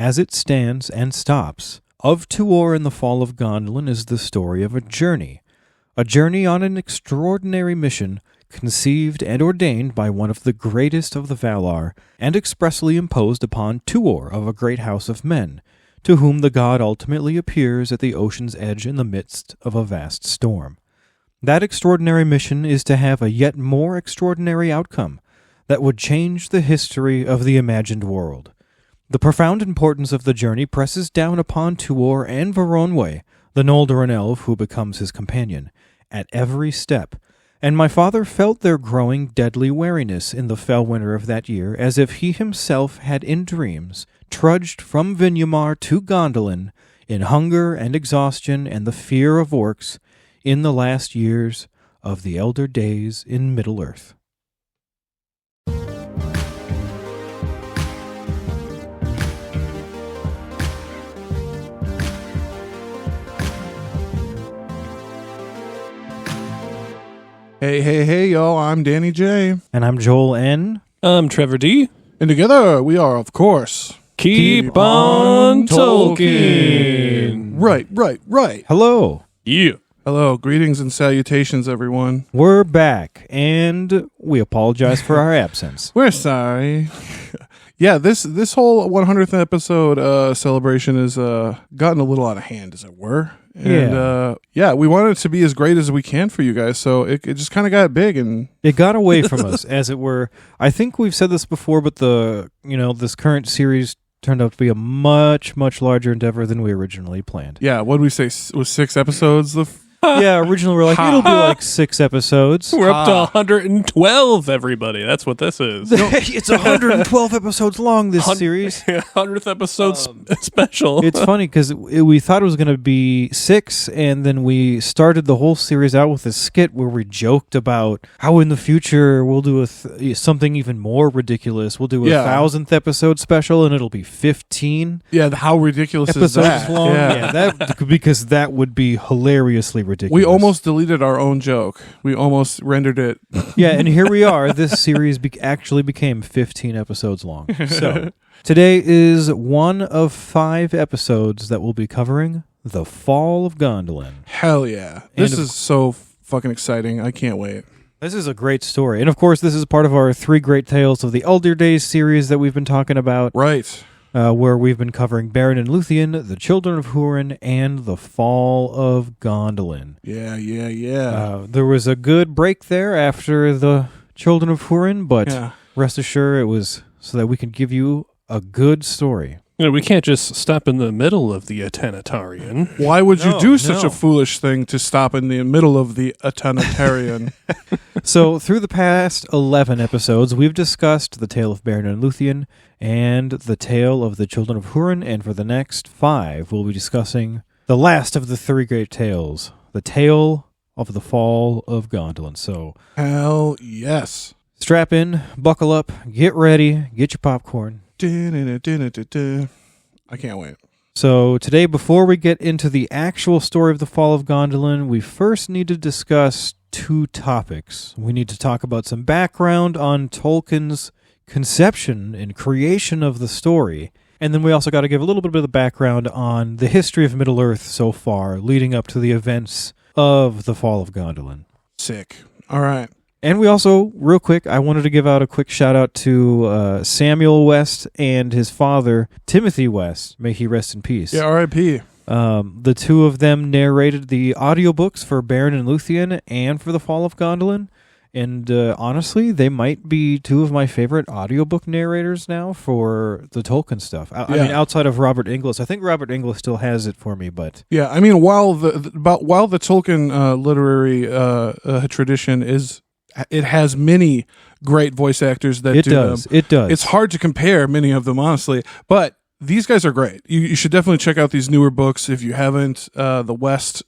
as it stands and stops, of Tuor and the Fall of Gondolin is the story of a journey on an extraordinary mission conceived and ordained by one of the greatest of the Valar, and expressly imposed upon Tuor of a great house of men, to whom the god ultimately appears at the ocean's edge in the midst of a vast storm. That extraordinary mission is to have a yet more extraordinary outcome that would change the history of the imagined world. The profound importance of the journey presses down upon Tuor and Voronwë, the Noldoran elf who becomes his companion, at every step, and my father felt their growing deadly wariness in the fell winter of that year, as if he himself had in dreams trudged from Vinyamar to Gondolin in hunger and exhaustion and the fear of orcs in the last years of the elder days in Middle-earth. Hey, y'all, I'm Danny J. And I'm Joel N. I'm Trevor D. And together we are, of course, Keep on Tolkien. Right. Hello. Yeah. Hello, greetings and salutations, everyone. We're back, and we apologize for our absence. We're sorry. Yeah, this whole 100th episode celebration has gotten a little out of hand, as it were. And we wanted it to be as great as we can for you guys, so it just kind of got big and it got away from us, as it were. I think we've said this before, but this current series turned out to be a much, much larger endeavor than we originally planned. Yeah, what did we say? Was 6 episodes? Yeah, originally we were like, it'll be like 6 episodes. We're up to 112, everybody. That's what this is. It's 112 episodes long, this series. 100th episode special. It's funny because we thought it was going to be 6, and then we started the whole series out with a skit where we joked about how in the future we'll do something even more ridiculous. We'll do a 1,000th episode special, and it'll be 15. Yeah, how ridiculous episodes is that? Long. Yeah, because that would be hilariously ridiculous. We almost deleted our own joke. We almost rendered it. Yeah, and here we are. This series actually became 15 episodes long. So today is one of 5 episodes that we'll be covering the Fall of Gondolin. Hell yeah. This is so fucking exciting. I can't wait. This is a great story. And of course, this is part of our 3 Great Tales of the Elder Days series that we've been talking about. Right. Where we've been covering Beren and Luthien, the Children of Húrin, and the Fall of Gondolin. Yeah. There was a good break there after the Children of Húrin, but rest assured it was so that we could give you a good story. We can't just stop in the middle of the Atanatarian. Why would you do such a foolish thing to stop in the middle of the Atanatarian? So, through the past 11 episodes, we've discussed the tale of Beren and Luthien and the tale of the Children of Húrin, and for the next 5, we'll be discussing the last of the 3 great tales, the tale of the Fall of Gondolin. So, hell yes. Strap in, buckle up, get ready, get your popcorn. I can't wait. So today, before we get into the actual story of the Fall of Gondolin, we first need to discuss 2 topics. We need to talk about some background on Tolkien's conception and creation of the story, and then we also got to give a little bit of the background on the history of Middle-earth so far, leading up to the events of the Fall of Gondolin. Sick. All right. And we also, real quick, I wanted to give out a quick shout-out to Samuel West and his father, Timothy West. May he rest in peace. Yeah, R.I.P. The 2 of them narrated the audiobooks for Beren and Luthien and for the Fall of Gondolin. And honestly, they might be 2 of my favorite audiobook narrators now for the Tolkien stuff. I mean, outside of Robert Inglis. I think Robert Inglis still has it for me, but... Yeah, I mean, while the Tolkien literary tradition is... It has many great voice actors that do them. It does. It's hard to compare many of them, honestly, but these guys are great. You should definitely check out these newer books if you haven't. The West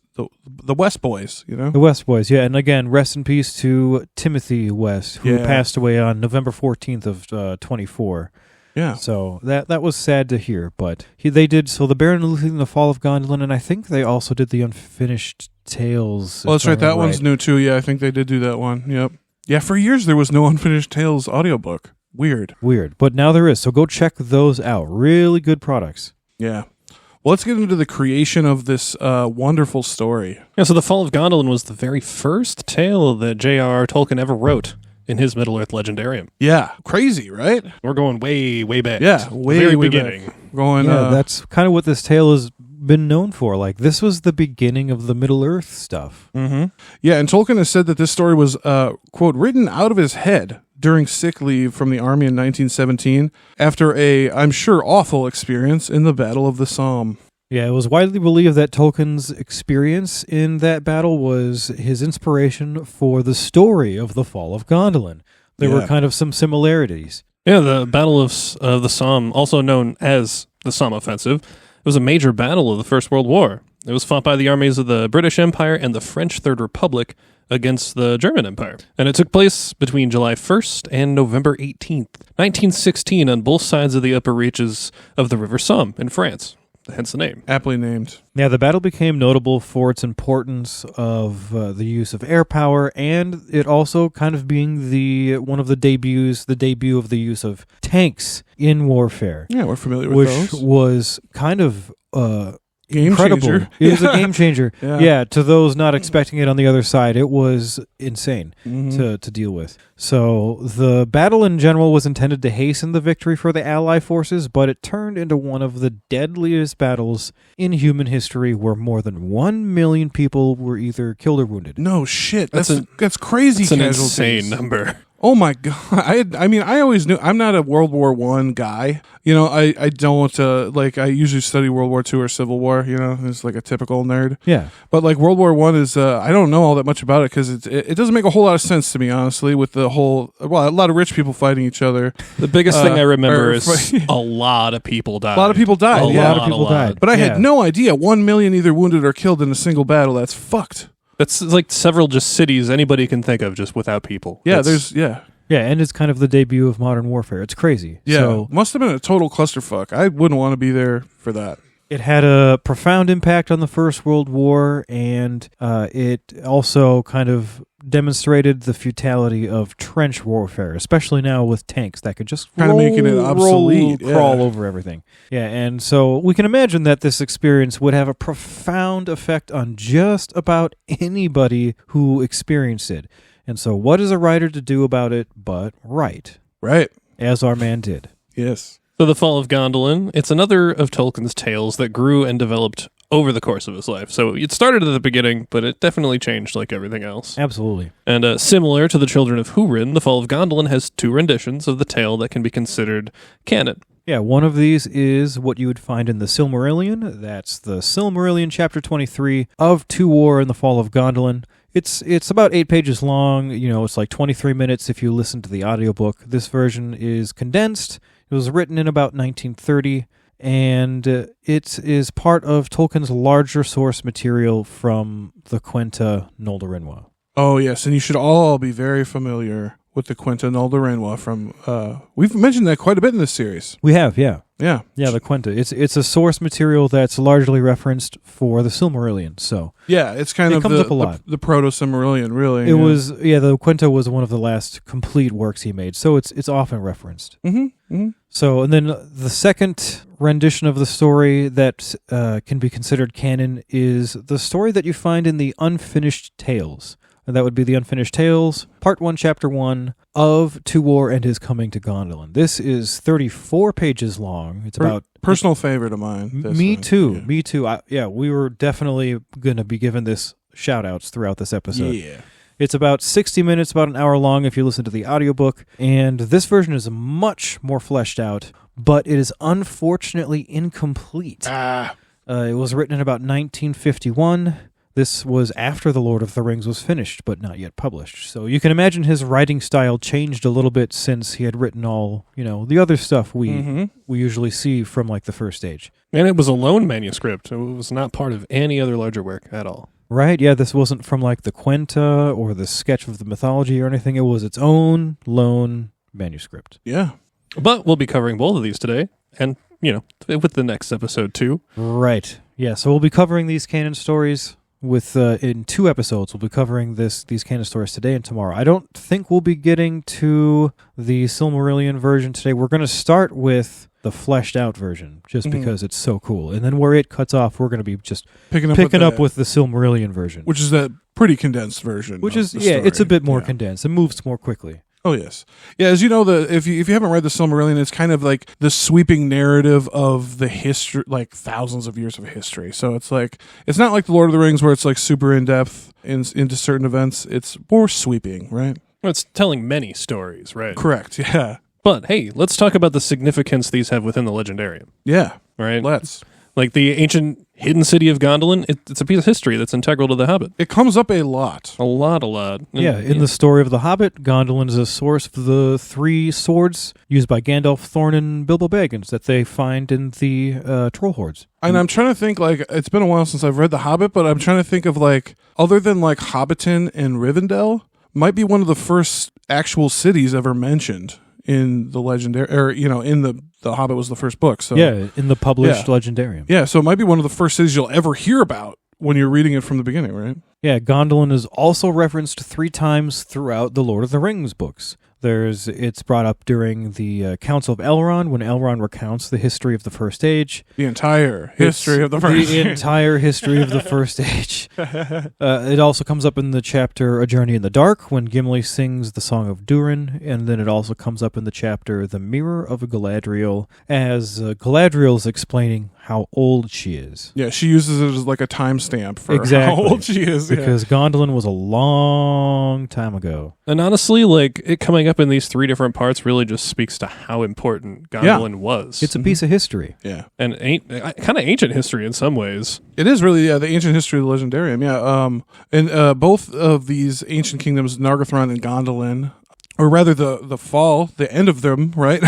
Boys, you know? The West Boys, yeah. And again, rest in peace to Timothy West, who passed away on November 14th of 24. Yeah. So that was sad to hear, but they did. So the Beren and Luthien, the Fall of Gondolin, and I think they also did the Unfinished Tales. Oh, that's right. That one's new too. Yeah, I think they did do that one. Yep. Yeah, for years there was no Unfinished Tales audiobook. Weird. But now there is. So go check those out. Really good products. Yeah. Well, let's get into the creation of this wonderful story. Yeah, so the Fall of Gondolin was the very first tale that J.R.R. Tolkien ever wrote in his Middle-earth legendarium. Yeah. Crazy, right? We're going way, way back. Yeah, to way, the very way beginning. back. Going, That's kind of what this tale has been known for. Like, this was the beginning of the Middle-earth stuff. Mm-hmm. Yeah, and Tolkien has said that this story was, quote, written out of his head during sick leave from the army in 1917 after a, I'm sure, awful experience in the Battle of the Somme. Yeah, it was widely believed that Tolkien's experience in that battle was his inspiration for the story of the Fall of Gondolin. There were kind of some similarities. Yeah, the Battle of the Somme, also known as the Somme Offensive, it was a major battle of the First World War. It was fought by the armies of the British Empire and the French Third Republic against the German Empire. And it took place between July 1st and November 18th, 1916, on both sides of the upper reaches of the River Somme in France. Hence the name. Aptly named. Yeah, the battle became notable for its importance of the use of air power, and it also kind of being the debut of the use of tanks in warfare. Yeah, we're familiar with which those. was kind of Game incredible. changer. It was a game changer. Yeah. To those not expecting it on the other side, it was insane to deal with. So the battle in general was intended to hasten the victory for the Allied forces, but it turned into one of the deadliest battles in human history, where more than 1 million people were either killed or wounded. No shit. That's crazy. That's an casualties. insane number. Oh my god! I always knew I'm not a World War I guy. You know, I don't I usually study World War II or Civil War. You know, it's like a typical nerd. Yeah, but like World War I is I don't know all that much about it because it doesn't make a whole lot of sense to me, honestly. With the whole a lot of rich people fighting each other. The biggest thing I remember is a lot of people died. A lot of people died. A lot of people died. But I had no idea 1 million either wounded or killed in a single battle. That's fucked. That's like several just cities anybody can think of just without people. Yeah, Yeah, and it's kind of the debut of modern warfare. It's crazy. Yeah, So must have been a total clusterfuck. I wouldn't want to be there for that. it had a profound impact on the First World War, and it also kind of demonstrated the futility of trench warfare, especially now with tanks that could just kind of making it obsolete, crawl over everything. Yeah, and so we can imagine that this experience would have a profound effect on just about anybody who experienced it. And so what is a writer to do about it but write? Right. As our man did. Yes. So the Fall of Gondolin, it's another of Tolkien's tales that grew and developed over the course of his life. So it started at the beginning, but it definitely changed like everything else. Absolutely. And similar to the Children of Húrin, the Fall of Gondolin has two renditions of the tale that can be considered canon. Yeah, one of these is what you would find in the Silmarillion. That's the Silmarillion chapter 23 of War and the Fall of Gondolin. It's about 8 pages long. You know, it's like 23 minutes if you listen to the audiobook. This version is condensed. It was written in about 1930, and it is part of Tolkien's larger source material from the Quenta Noldorinwa. Oh, yes, and you should all be very familiar with the Quenta Noldorinwa from... we've mentioned that quite a bit in this series. We have, yeah. Yeah. Yeah, the Quenta. It's a source material that's largely referenced for the Silmarillion, so... Yeah, it's kind of comes up a lot. The Proto-Silmarillion, really. It was, the Quenta was one of the last complete works he made, so it's often referenced. Mm-hmm. Mm-hmm. So, and then the second rendition of the story that can be considered canon is the story that you find in the Unfinished Tales. And that would be the Unfinished Tales, Part 1, Chapter 1 of War and His Coming to Gondolin. This is 34 pages long. It's about... Personal favorite of mine. Me too. Yeah. Me too. We were definitely going to be given this shout-outs throughout this episode. Yeah. It's about 60 minutes, about an hour long if you listen to the audiobook. And this version is much more fleshed out, but it is unfortunately incomplete. It was written in about 1951. This was after The Lord of the Rings was finished, but not yet published. So you can imagine his writing style changed a little bit since he had written all, the other stuff we usually see from like the first stage. And it was a lone manuscript. It was not part of any other larger work at all. Right, yeah, this wasn't from like the Quenta or the Sketch of the Mythology or anything. It was its own lone manuscript. Yeah. But we'll be covering both of these today, and, with the next episode too. Right, yeah, so we'll be covering these canon stories with in 2 episodes. We'll be covering these canon stories today and tomorrow. I don't think we'll be getting to the Silmarillion version today. We're going to start with the fleshed out version, just because it's so cool. And then where it cuts off, we're going to be just picking up with the Silmarillion version. Which is that pretty condensed version. Which is, it's a bit more condensed. It moves more quickly. Oh, yes. Yeah, as you know, if you haven't read the Silmarillion, it's kind of like the sweeping narrative of the history, like thousands of years of history. So it's like, it's not like the Lord of the Rings where it's like super in-depth into certain events. It's more sweeping, right? Well, it's telling many stories, right? Correct, yeah. But, hey, let's talk about the significance these have within the legendarium. Yeah. Right? Let's. Like the ancient hidden city of Gondolin, it's a piece of history that's integral to The Hobbit. It comes up a lot. A lot. And, In the story of The Hobbit, Gondolin is a source of the 3 swords used by Gandalf, Thorin, and Bilbo Baggins that they find in the troll hordes. And I'm trying to think, like, it's been a while since I've read The Hobbit, but I'm trying to think of, like, other than, like, Hobbiton and Rivendell, might be one of the first actual cities ever mentioned in the legendary, or, in the Hobbit was the first book. So yeah, in the published legendarium. Yeah, so it might be one of the first cities you'll ever hear about when you're reading it from the beginning, right? Yeah, Gondolin is also referenced 3 times throughout the Lord of the Rings books. It's brought up during the Council of Elrond, when Elrond recounts the history of the First Age. The entire history of the First Age. The entire history of the First Age. It also comes up in the chapter A Journey in the Dark, when Gimli sings the Song of Durin, and then it also comes up in the chapter The Mirror of Galadriel, as Galadriel's explaining how old she is. Yeah, she uses it as like a timestamp for how old she is. Because Gondolin was a long time ago. And honestly, like, it coming up in these 3 different parts really just speaks to how important Gondolin was. It's a piece of history. Yeah. And kind of ancient history in some ways. It is really, the ancient history of the legendarium, and both of these ancient kingdoms, Nargothrond and Gondolin, or rather the fall, the end of them, right,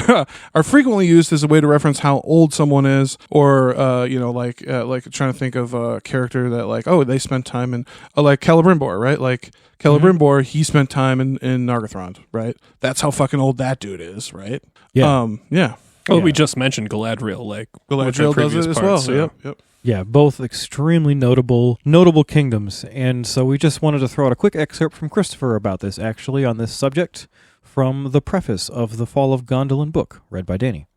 are frequently used as a way to reference how old someone is, or like trying to think of a character that, like, oh, they spent time in, like Celebrimbor, right? Like Celebrimbor, he spent time in Nargothrond, right? That's how fucking old that dude is, right? Yeah. Well, we just mentioned Galadriel, like Galadriel does it as well. So. Yep. Yeah, both extremely notable kingdoms. And so we just wanted to throw out a quick excerpt from Christopher about this, actually, on this subject, from the preface of the Fall of Gondolin book, read by Danny.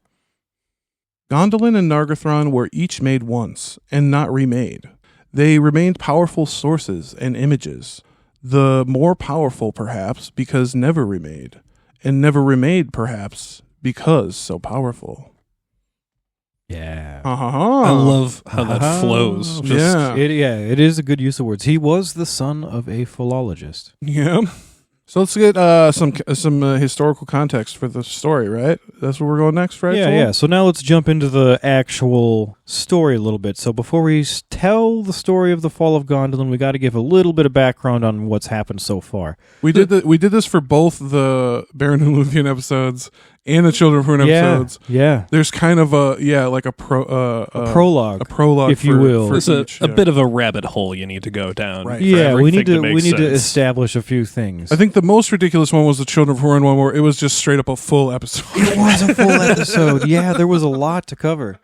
Gondolin and Nargothrond were each made once, and not remade. They remained powerful sources and images, the more powerful, perhaps, because never remade, and never remade, perhaps, because so powerful. Yeah. I love how that flows. It is a good use of words. He was the son of a philologist. Yeah. So let's get some historical context for the story, right? That's where we're going next, right? Yeah. So now let's jump into the actual story a little bit. So before we tell the story of the Fall of Gondolin, we got to give a little bit of background on what's happened so far. We did this for both the Baron and Luthien episodes and the Children of Hurin episodes. Yeah. There's kind of a prologue. A prologue, if you will. It's a bit of a rabbit hole you need to go down. Right. Yeah, we need to establish a few things. I think the most ridiculous one was the Children of Hurin one, where it was just straight up a full episode. It was a full episode. Yeah, there was a lot to cover.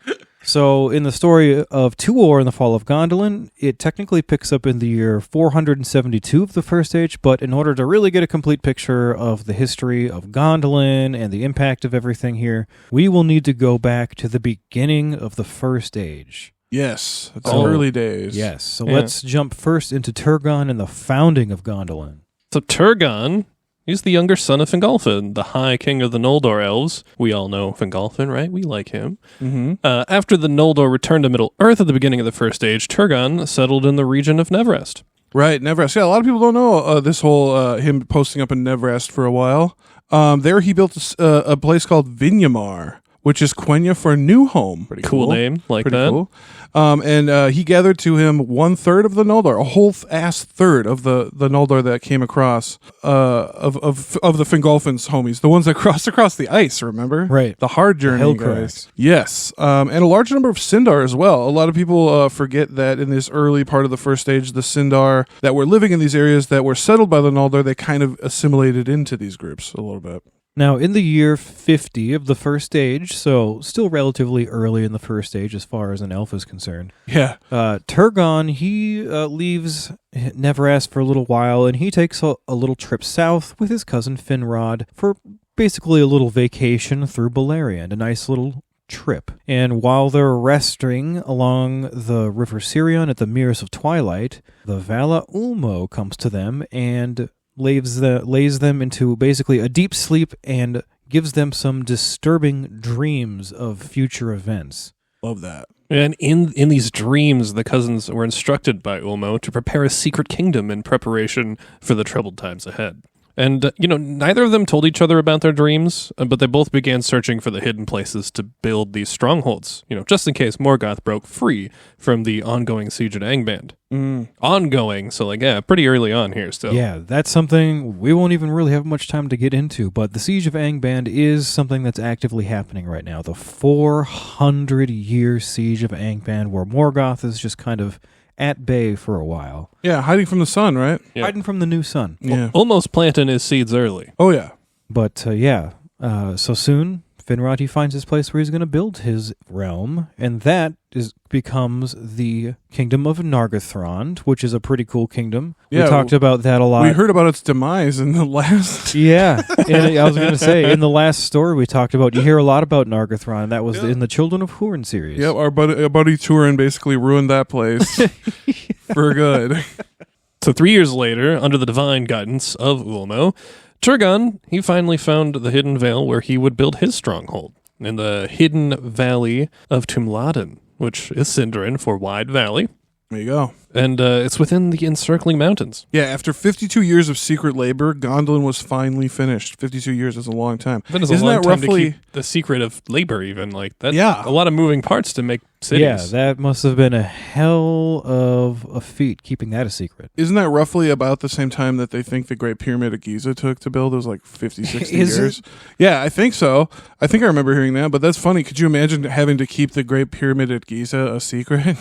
So in the story of Tuor and the Fall of Gondolin, it technically picks up in the year 472 of the First Age, but in order to really get a complete picture of the history of Gondolin and the impact of everything here, we will need to go back to the beginning of the First Age. Yes, it's early days. Yes, so let's jump first into Turgon and the founding of Gondolin. So Turgon, he's the younger son of Fingolfin, the High King of the Noldor Elves. We all know Fingolfin, right? We like him. Mm-hmm. After the Noldor returned to Middle-earth at the beginning of the First Age, Turgon settled in the region of Nevrest. Right, Nevrest. Yeah, a lot of people don't know this whole him posting up in Nevrest for a while. There he built a place called Vinyamar, which is Quenya for new home. Pretty cool name, like Pretty that. Cool. And he gathered to him 1/3 of the Noldor, a whole ass third of the Noldor that came across of the Fingolfin's homies, the ones that crossed across the ice. Remember, right? The hard journey, guys. Yes, and a large number of Sindar as well. A lot of people forget that in this early part of the First Age, the Sindar that were living in these areas that were settled by the Noldor, they kind of assimilated into these groups a little bit. Now, in the year 50 of the First Age, so still relatively early in the First Age as far as an elf is concerned, Yeah. Turgon, he leaves Neverest for a little while, and he takes a little trip south with his cousin Finrod for basically a little vacation through Beleriand, a nice little trip. And while they're resting along the River Sirion at the Mirrors of Twilight, the Vala Ulmo comes to them and lays them into basically a deep sleep and gives them some disturbing dreams of future events. Love that. And in these dreams, the cousins were instructed by Ulmo to prepare a secret kingdom in preparation for the troubled times ahead. And, neither of them told each other about their dreams, but they both began searching for the hidden places to build these strongholds, just in case Morgoth broke free from the ongoing siege at Angband. Ongoing, so pretty early on here still. Yeah, that's something we won't even really have much time to get into, but the siege of Angband is something that's actively happening right now. The 400-year siege of Angband, where Morgoth is just kind of at bay for a while. Yeah, hiding from the sun, right? Yeah. Hiding from the new sun. Yeah. Almost planting his seeds early. Oh, yeah. But so soon, Finrod, he finds his place where he's going to build his realm, and that becomes the kingdom of Nargothrond, which is a pretty cool kingdom. Yeah, we talked about that a lot. We heard about its demise in the last... Yeah, and I was going to say, in the last story we talked about, you hear a lot about Nargothrond. That was in the Children of Húrin series. Yep, our buddy Turin basically ruined that place for good. So 3 years later, under the divine guidance of Ulmo, Turgon, he finally found the hidden vale where he would build his stronghold, in the hidden valley of Tumladen, which is Sindarin for Wide Valley. There you go. And it's within the encircling mountains. Yeah, after 52 years of secret labor, Gondolin was finally finished. 52 years is a long time. That is a long time to keep the secret of labor, even. Like that. Yeah. A lot of moving parts to make cities. Yeah, that must have been a hell of a feat keeping that a secret. Isn't that roughly about the same time that they think the Great Pyramid of Giza took to build? It was like 50, 60 Is years. it? Yeah, I think so. I think I remember hearing that, but that's funny. Could you imagine having to keep the Great Pyramid at Giza a secret?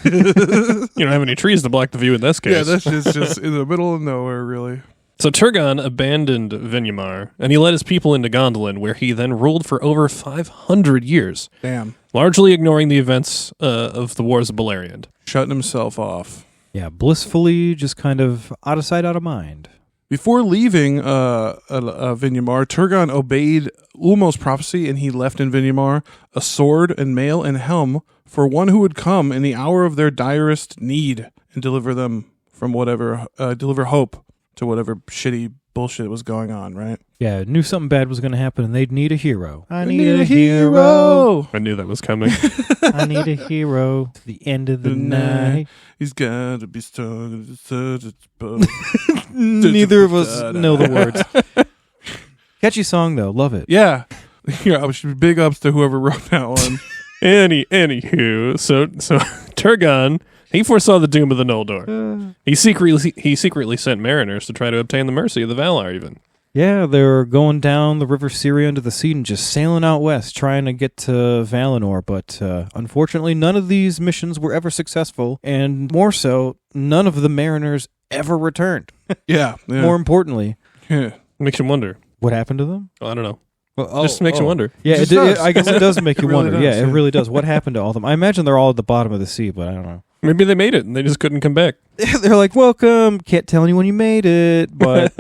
You don't have any trees to block the view in this case. Yeah, that's just in the middle of nowhere, really. So Turgon abandoned Vinyamar, and he led his people into Gondolin, where he then ruled for over 500 years, Damn. largely ignoring the events of the Wars of Beleriand. Shutting himself off. Yeah, blissfully just kind of out of sight, out of mind. Before leaving Vinyamar, Turgon obeyed Ulmo's prophecy, and he left in Vinyamar a sword and mail and helm for one who would come in the hour of their direst need and deliver hope to whatever shitty bullshit was going on, right? Yeah, knew something bad was going to happen, and they'd need a hero. I need a hero. I knew that was coming. I need a hero to the end of the night. He's got to be strong. Neither of us know the words. Catchy song, though. Love it. Yeah. Yeah, big ups to whoever wrote that one. Anywho, so Turgon, he foresaw the doom of the Noldor. He secretly sent mariners to try to obtain the mercy of the Valar, even. Yeah, they're going down the River Sirion to the sea and just sailing out west, trying to get to Valinor. But unfortunately, none of these missions were ever successful, and more so, none of the mariners ever returned. Yeah. More importantly, Makes you wonder. what happened to them? I don't know. Well, Just makes you wonder. Yeah, Just does. I guess it does make you really wonder. does, Yeah, it yeah. really does. What happened to all of them? I imagine they're all at the bottom of the sea, but I don't know. Maybe they made it and they just couldn't come back. They're like, welcome. Can't tell anyone you made it, but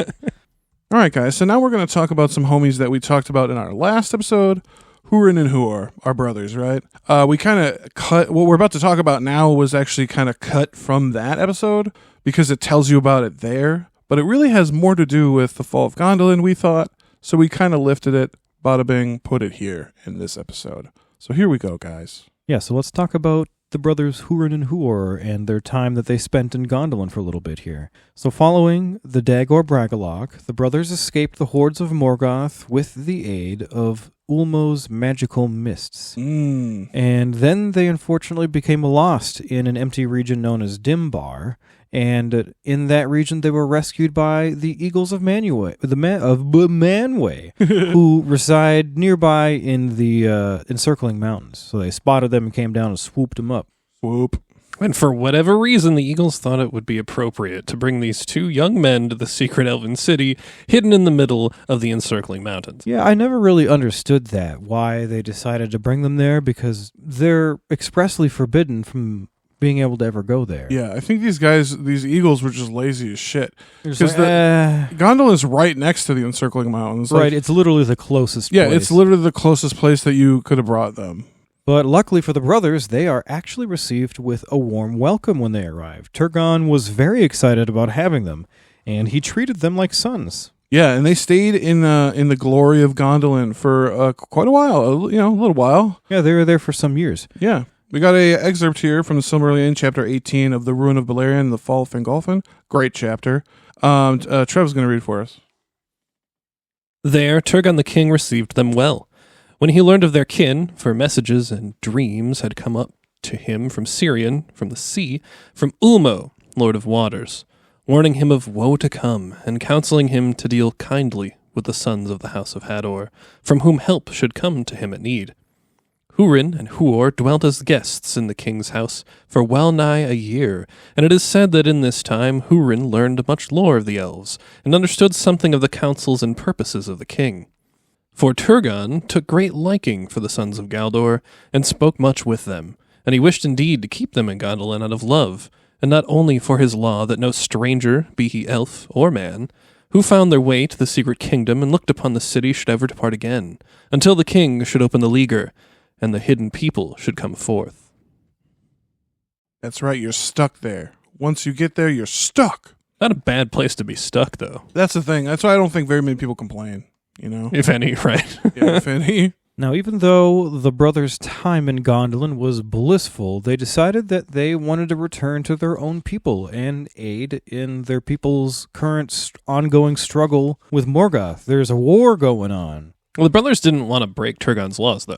All right, guys. So now we're going to talk about some homies that we talked about in our last episode. Húrin and Húor, our brothers, right? We kind of cut, what we're about to talk about now was actually kind of cut from that episode because it tells you about it there. But it really has more to do with the Fall of Gondolin, we thought. So we kind of lifted it, bada bing, put it here in this episode. So here we go, guys. yeah, so let's talk about the brothers Húrin and Húor and their time that they spent in Gondolin for a little bit here. So following the Dagor Bragollach, the brothers escaped the hordes of Morgoth with the aid of Ulmo's magical mists. And then they unfortunately became lost in an empty region known as Dimbar. And in that region, they were rescued by the Eagles of Manwë, who reside nearby in the encircling mountains. So they spotted them and came down and swooped them up. Whoop. And for whatever reason, the Eagles thought it would be appropriate to bring these two young men to the secret elven city hidden in the middle of the encircling mountains. Yeah, I never really understood that, why they decided to bring them there, because they're expressly forbidden from being able to ever go there. Yeah, I think these eagles were just lazy as shit. Because Like, Gondolin's right next to the encircling mountains. right, Like, it's literally the closest yeah, place. it's literally the closest place that you could have brought them. But luckily for the brothers, they are actually received with a warm welcome when they arrived. Turgon was very excited about having them, and he treated them like sons. Yeah, and they stayed in the glory of Gondolin for quite a while, a little while. Yeah, they were there for some years. Yeah. We got a excerpt here from the Silmarillion, chapter 18 of The Ruin of Beleriand and the Fall of Fingolfin. Great chapter. Trev's going to read for us. There, Turgon the king received them well. When he learned of their kin, for messages and dreams had come up to him from Sirion, from the sea, from Ulmo, lord of waters, warning him of woe to come, and counseling him to deal kindly with the sons of the house of Hador, from whom help should come to him at need. Hurin and Huor dwelt as guests in the king's house for well nigh a year, and it is said that in this time Hurin learned much lore of the elves, and understood something of the counsels and purposes of the king. For Turgon took great liking for the sons of Galdor, and spoke much with them, and he wished indeed to keep them in Gondolin out of love, and not only for his law that no stranger, be he elf or man, who found their way to the secret kingdom and looked upon the city should ever depart again, until the king should open the leaguer, and the hidden people should come forth. That's right, you're stuck there. Once you get there, you're stuck. Not a bad place to be stuck, though. That's the thing. That's why I don't think very many people complain, If any, right? Yeah, if any. Now, even though the brothers' time in Gondolin was blissful, they decided that they wanted to return to their own people and aid in their people's current ongoing struggle with Morgoth. There's a war going on. Well, the brothers didn't want to break Turgon's laws, though.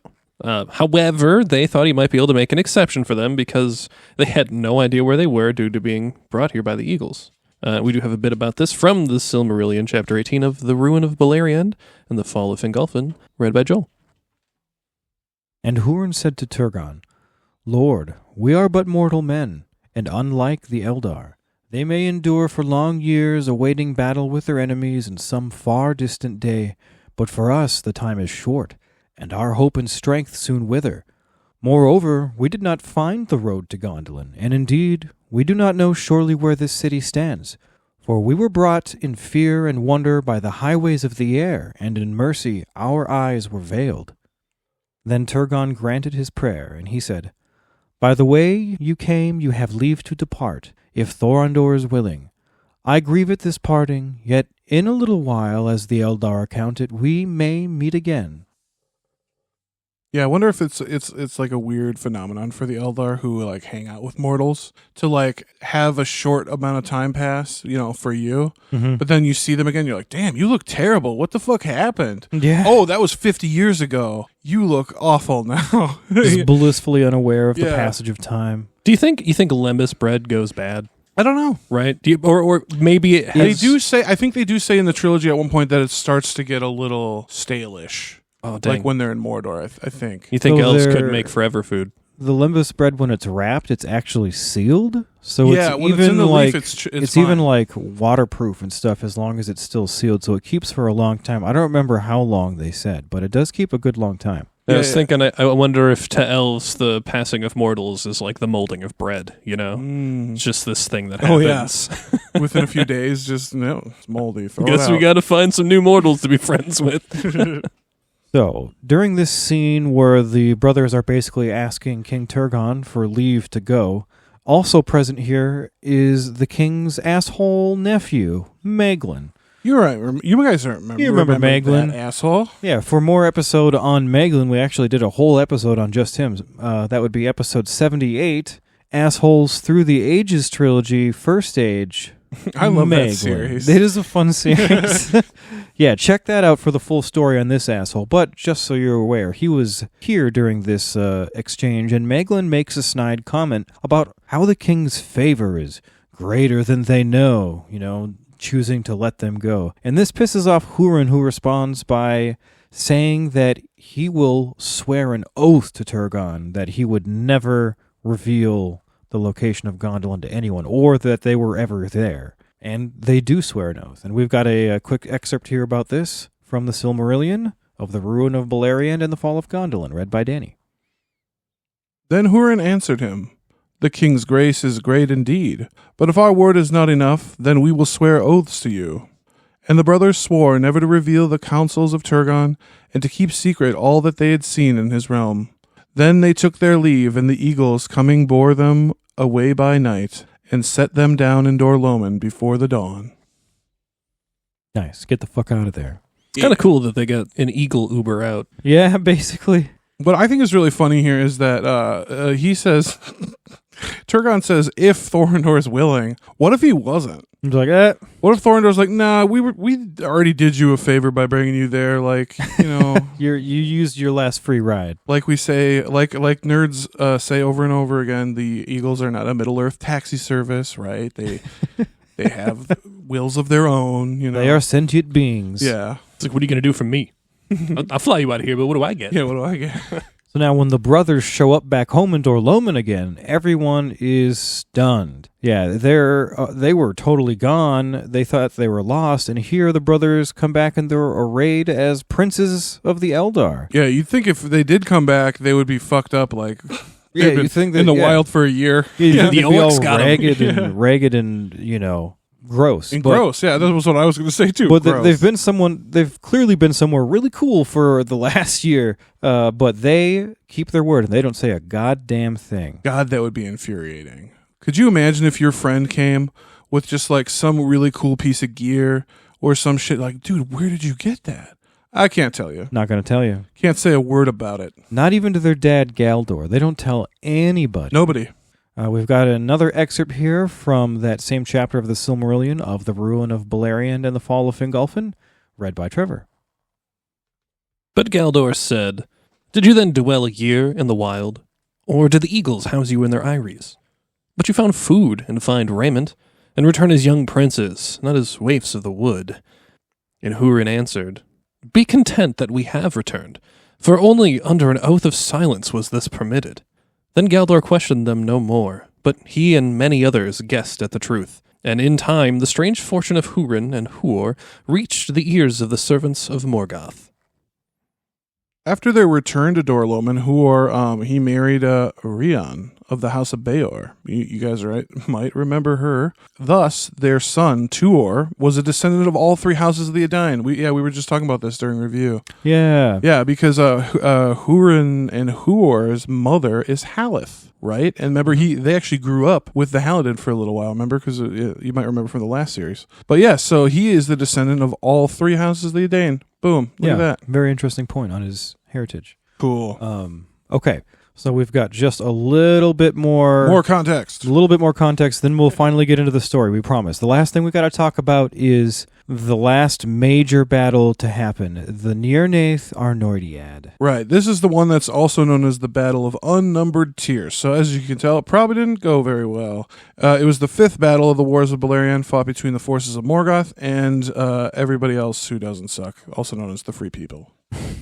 However, they thought he might be able to make an exception for them because they had no idea where they were due to being brought here by the Eagles. We do have a bit about this from the Silmarillion, chapter 18 of The Ruin of Beleriand and the Fall of Fingolfin, read by Joel. And Hurin said to Turgon, Lord, we are but mortal men, and unlike the Eldar. They may endure for long years awaiting battle with their enemies in some far distant day, but for us the time is short, and our hope and strength soon wither. Moreover, we did not find the road to Gondolin, and indeed, we do not know surely where this city stands. For we were brought in fear and wonder by the highways of the air, and in mercy our eyes were veiled. Then Turgon granted his prayer, and he said, By the way you came you have leave to depart, if Thorondor is willing. I grieve at this parting, yet in a little while, as the Eldar account it, we may meet again. Yeah, I wonder if it's like a weird phenomenon for the Eldar who like hang out with mortals to like have a short amount of time pass, for you. Mm-hmm. But then you see them again, you're like, damn, you look terrible. What the fuck happened? Yeah. Oh, that was 50 years ago. You look awful now. Just blissfully unaware of the Yeah. passage of time. Do you think lembas bread goes bad? I don't know. Right? Or maybe it has... They do say, I think they do say in the trilogy at one point that it starts to get a little stale-ish. Oh, dang. Like when they're in Mordor, I think. You think So elves they're- could make forever food? The limbus bread, when it's wrapped, it's actually sealed. So Yeah, it's when even it's in the like leaf, it's it's fine. even like waterproof and stuff as long as it's still sealed. So it keeps for a long time. I don't remember how long they said, but it does keep a good long time. I Yeah, was yeah. thinking, I wonder if to elves the passing of mortals is like the molding of bread, It's just this thing that Oh, yeah. happens. Within a few days, just, it's moldy. Throw Guess it we out. got to find some new mortals to be friends with. So during this scene where the brothers are basically asking King Turgon for leave to go, also present here is the king's asshole nephew, Maeglin. You're right. You guys don't remember. You remember Maeglin. that asshole? Yeah, for more episode on Maeglin, we actually did a whole episode on just him. That would be episode 78, Assholes Through the Ages trilogy, First Age. I love that Maeglin. series. It is a fun series. Yeah, check that out for the full story on this asshole. But just so you're aware, he was here during this exchange, and Maeglin makes a snide comment about how the king's favor is greater than they know, choosing to let them go. And this pisses off Hurin, who responds by saying that he will swear an oath to Turgon that he would never reveal the location of Gondolin to anyone, or that they were ever there. And they do swear an oath. And we've got a quick excerpt here about this from the Silmarillion of the Ruin of Beleriand and the Fall of Gondolin, read by Danny. Then Hurin answered him, "The king's grace is great indeed, but if our word is not enough, then we will swear oaths to you." And the brothers swore never to reveal the counsels of Turgon, and to keep secret all that they had seen in his realm. Then they took their leave, and the eagles coming bore them away by night, and set them down in Dorloman before the dawn. Nice. Get the fuck out of there. It's kind of cool that they got an eagle Uber out. Yeah, basically. What I think is really funny here is that he says, Turgon says, if Thorondor is willing. What if he wasn't? He's like, eh. What if Thorondor's like, nah, we already did you a favor by bringing you there, like, you know. You used your last free ride. Like we say, like nerds say over and over again, the Eagles are not a Middle-earth taxi service, right? They have wills of their own, you know. They are sentient beings. Yeah. It's like, what are you going to do for me? I'll fly you out of here, but what do I get? Yeah, what do I get? So now when the brothers show up back home in Dorloman again, everyone is stunned. Yeah, they were totally gone. They thought they were lost, and here the brothers come back and they're arrayed as princes of the Eldar. Yeah, you'd think if they did come back, they would be fucked up, like, Yeah, you think that in the wild for a year. Yeah, the they'd be all orcs got 'em. ragged and you know, gross. And But- gross, yeah, that was what I was going to say too. But gross. they've clearly been somewhere really cool for the last year, but they keep their word and they don't say a goddamn thing. God, that would be infuriating. Could you imagine if your friend came with just like some really cool piece of gear or some shit like, dude, where did you get that? I can't tell you. Not going to tell you. Can't say a word about it. Not even to their dad, Galdor. They don't tell anybody. Nobody. We've got another excerpt here from that same chapter of the Silmarillion of the Ruin of Beleriand and the Fall of Fingolfin, read by Trevor. But Galdor said, "Did you then dwell a year in the wild? Or did the eagles house you in their eyries? But you found food and find raiment, and return as young princes, not as waifs of the wood." And Hurin answered, "Be content that we have returned, for only under an oath of silence was this permitted." Then Galdor questioned them no more, but he and many others guessed at the truth. And in time the strange fortune of Hurin and Huor reached the ears of the servants of Morgoth. After their return to Dorloman, Huor, he married Rian of the House of Beor. You guys might remember her. Thus, their son, Tuor, was a descendant of all three houses of the Edain. We were just talking about this during review. Yeah. Yeah, because Hurin and Huor's mother is Haleth, right? And remember, they actually grew up with the Halidin for a little while, remember? Because you might remember from the last series. But yeah, so he is the descendant of all three houses of the Edain. Boom. Look at that. Very interesting point on his heritage. Cool. Okay, so we've got just a little bit more Context. A little bit more context, then we'll finally get into the story, we promise. The last thing we got to talk about is the last major battle to happen, the Nirnaeth Arnordiad. Right. This is the one that's also known as the Battle of Unnumbered Tears. So as you can tell, it probably didn't go very well. It was the fifth battle of the Wars of Beleriand, fought between the forces of Morgoth and everybody else who doesn't suck, also known as the Free People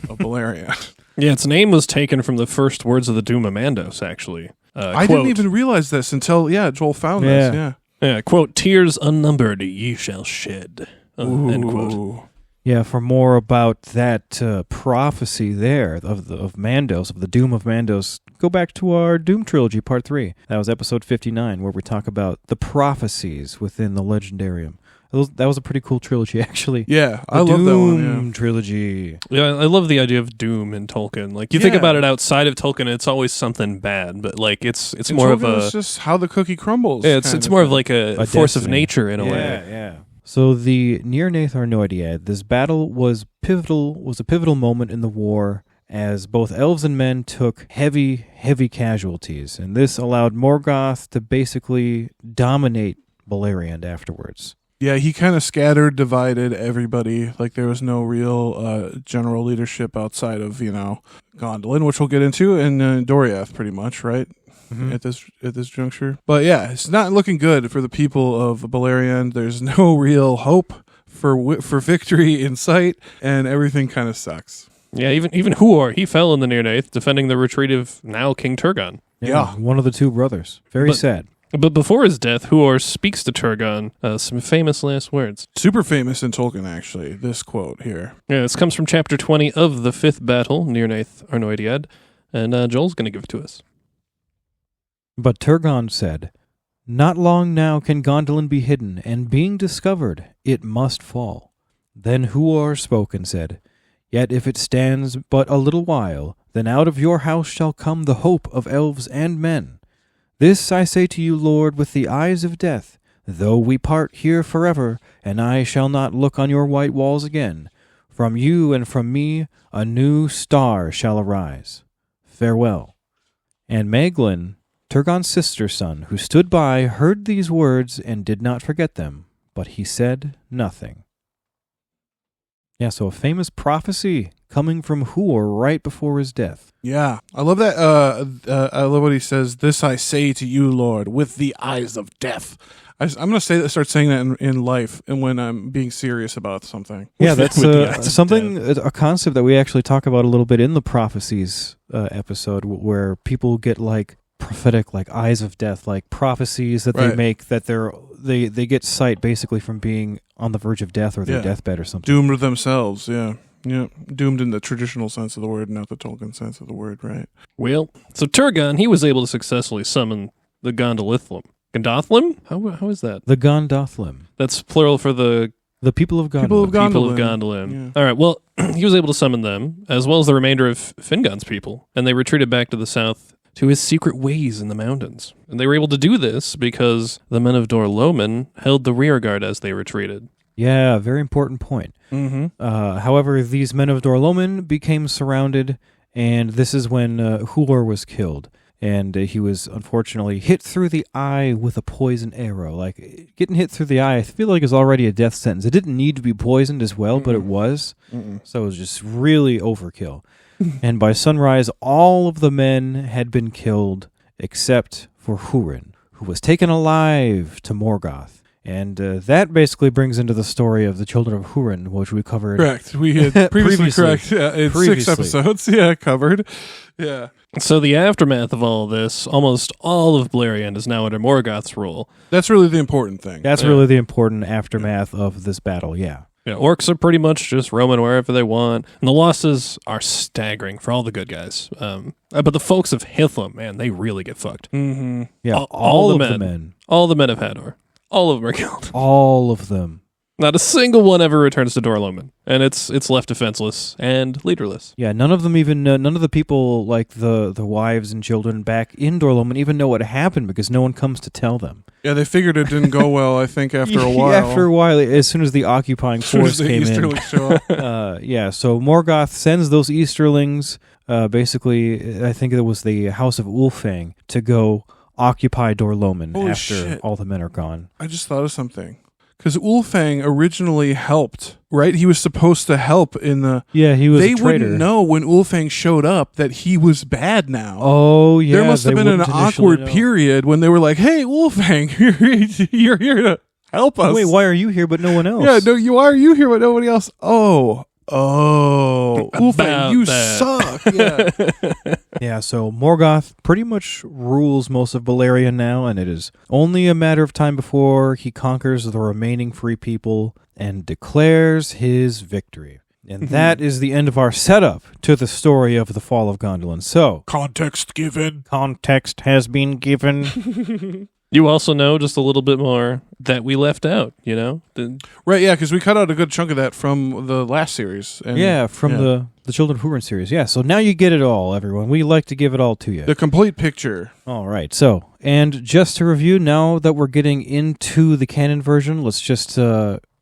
of Beleriand. Yeah, its name was taken from the first words of the Doom of Mandos, actually. I Quote, didn't even realize this until, Joel found this. Yeah. Yeah, quote, "Tears unnumbered ye shall shed." End quote. Ooh. Yeah, for more about that prophecy there of Mandos, of the Doom of Mandos, go back to our Doom Trilogy Part 3. That was episode 59, where we talk about the prophecies within the Legendarium. That was a pretty cool trilogy, actually. Yeah, The I love that one. Doom Yeah. Trilogy. Yeah, I love the idea of doom in Tolkien. Like, you think about it outside of Tolkien, it's always something bad, but like it's more of a. It's just how the cookie crumbles. Yeah, it's more of like a force of destiny. nature in a way. Yeah. So the Nirnaeth Arnordiad, this battle was a pivotal moment in the war, as both elves and men took heavy casualties, and this allowed Morgoth to basically dominate Beleriand afterwards. Yeah, he kind of scattered, divided everybody. Like there was no real general leadership outside of Gondolin, which we'll get into, and Doriath, pretty much, right? Mm-hmm. At this juncture. But yeah, it's not looking good for the people of Beleriand. There's no real hope for victory in sight, and everything kind of sucks. Yeah, even Huor, he fell in the Nirnaeth, defending the retreat of now King Turgon. Yeah. One of the two brothers. Very sad. But before his death, Huor speaks to Turgon some famous last words. Super famous in Tolkien, actually, this quote here. Yeah, this comes from chapter 20 of the 5th battle, Nirnaeth Arnoediad, and Joel's going to give it to us. But Turgon said, "Not long now can Gondolin be hidden, and being discovered, it must fall." Then Huor spoke and said, "Yet if it stands but a little while, then out of your house shall come the hope of elves and men. This I say to you, Lord, with the eyes of death, though we part here forever, and I shall not look on your white walls again, from you and from me a new star shall arise. Farewell." And Maeglin, Turgon's sister's son, who stood by, heard these words and did not forget them, but he said nothing. Yeah, so a famous prophecy coming from Huor right before his death. Yeah, I love that. I love what he says. This I say to you, Lord, with the eyes of death. I'm going to start saying that in life and when I'm being serious about something. Yeah, that's a concept that we actually talk about a little bit in the prophecies episode, where people get like prophetic, like eyes of death, like prophecies that they make that they get sight basically from being on the verge of death or their deathbed or something. Doomed themselves, yeah. Yeah, doomed in the traditional sense of the word, not the Tolkien sense of the word, right? Well, so Turgon, he was able to successfully summon the Gondolithlim. Gondothlim? How is that? The Gondothlim. That's plural for the people of Gondolin. People of Gondolin. Yeah. All right, well, he was able to summon them, as well as the remainder of Fingon's people, and they retreated back to the south to his secret ways in the mountains. And they were able to do this because the men of Dor-Lomin held the rear guard as they retreated. Yeah, very important point. Mm-hmm. However, these men of Dor-Lomin became surrounded, and this is when Huor was killed. And he was unfortunately hit through the eye with a poison arrow. Like, getting hit through the eye, I feel like is already a death sentence. It didn't need to be poisoned as well, but it was. So it was just really overkill. And by sunrise, all of the men had been killed except for Hurin, who was taken alive to Morgoth. And that basically brings into the story of the children of Hurin, which we covered. Correct. We had previously correct. Yeah, in 6 episodes. Yeah, covered. Yeah. So the aftermath of all of this, almost all of Beleriand is now under Morgoth's rule. That's really the important thing. That's really the important aftermath of this battle, yeah. Yeah, orcs are pretty much just roaming wherever they want, and the losses are staggering for all the good guys. But the folks of Hithlum, man, they really get fucked. Mm-hmm. Yeah, all of the men. All the men of Hador. All of them are killed. All of them. Not a single one ever returns to Dor-Lomin, and it's left defenseless and leaderless. Yeah, none of them even, none of the people, like the wives and children back in Dor-Lomin even know what happened because no one comes to tell them. Yeah, they figured it didn't go well, I think, after a while. After a while, as soon as the occupying force came Easterlings show up. Yeah, so Morgoth sends those Easterlings, basically, I think it was the House of Ulfang, to go occupy Dor-Lomin after all the men are gone. I just thought of something. Because Ulfang originally helped, right? He was supposed to help in the... Yeah, he was a traitor. They wouldn't know when Ulfang showed up that he was bad now. Oh, yeah. There must have been an awkward period when they were like, hey, Ulfang, you're here to help us. Wait, why are you here but no one else? Yeah, no, why are you here but nobody else? Oh, Ulfang, you suck. Yeah. Yeah, so Morgoth pretty much rules most of Beleriand now, and it is only a matter of time before he conquers the remaining free people and declares his victory. And that is the end of our setup to the story of the Fall of Gondolin. So, context given. Context has been given. You also know just a little bit more that we left out, you know? Right, yeah, because we cut out a good chunk of that from the last series. And, the Children of Hurin series. Yeah, so now you get it all, everyone. We like to give it all to you. The complete picture. All right, so, and just to review, now that we're getting into the canon version, let's just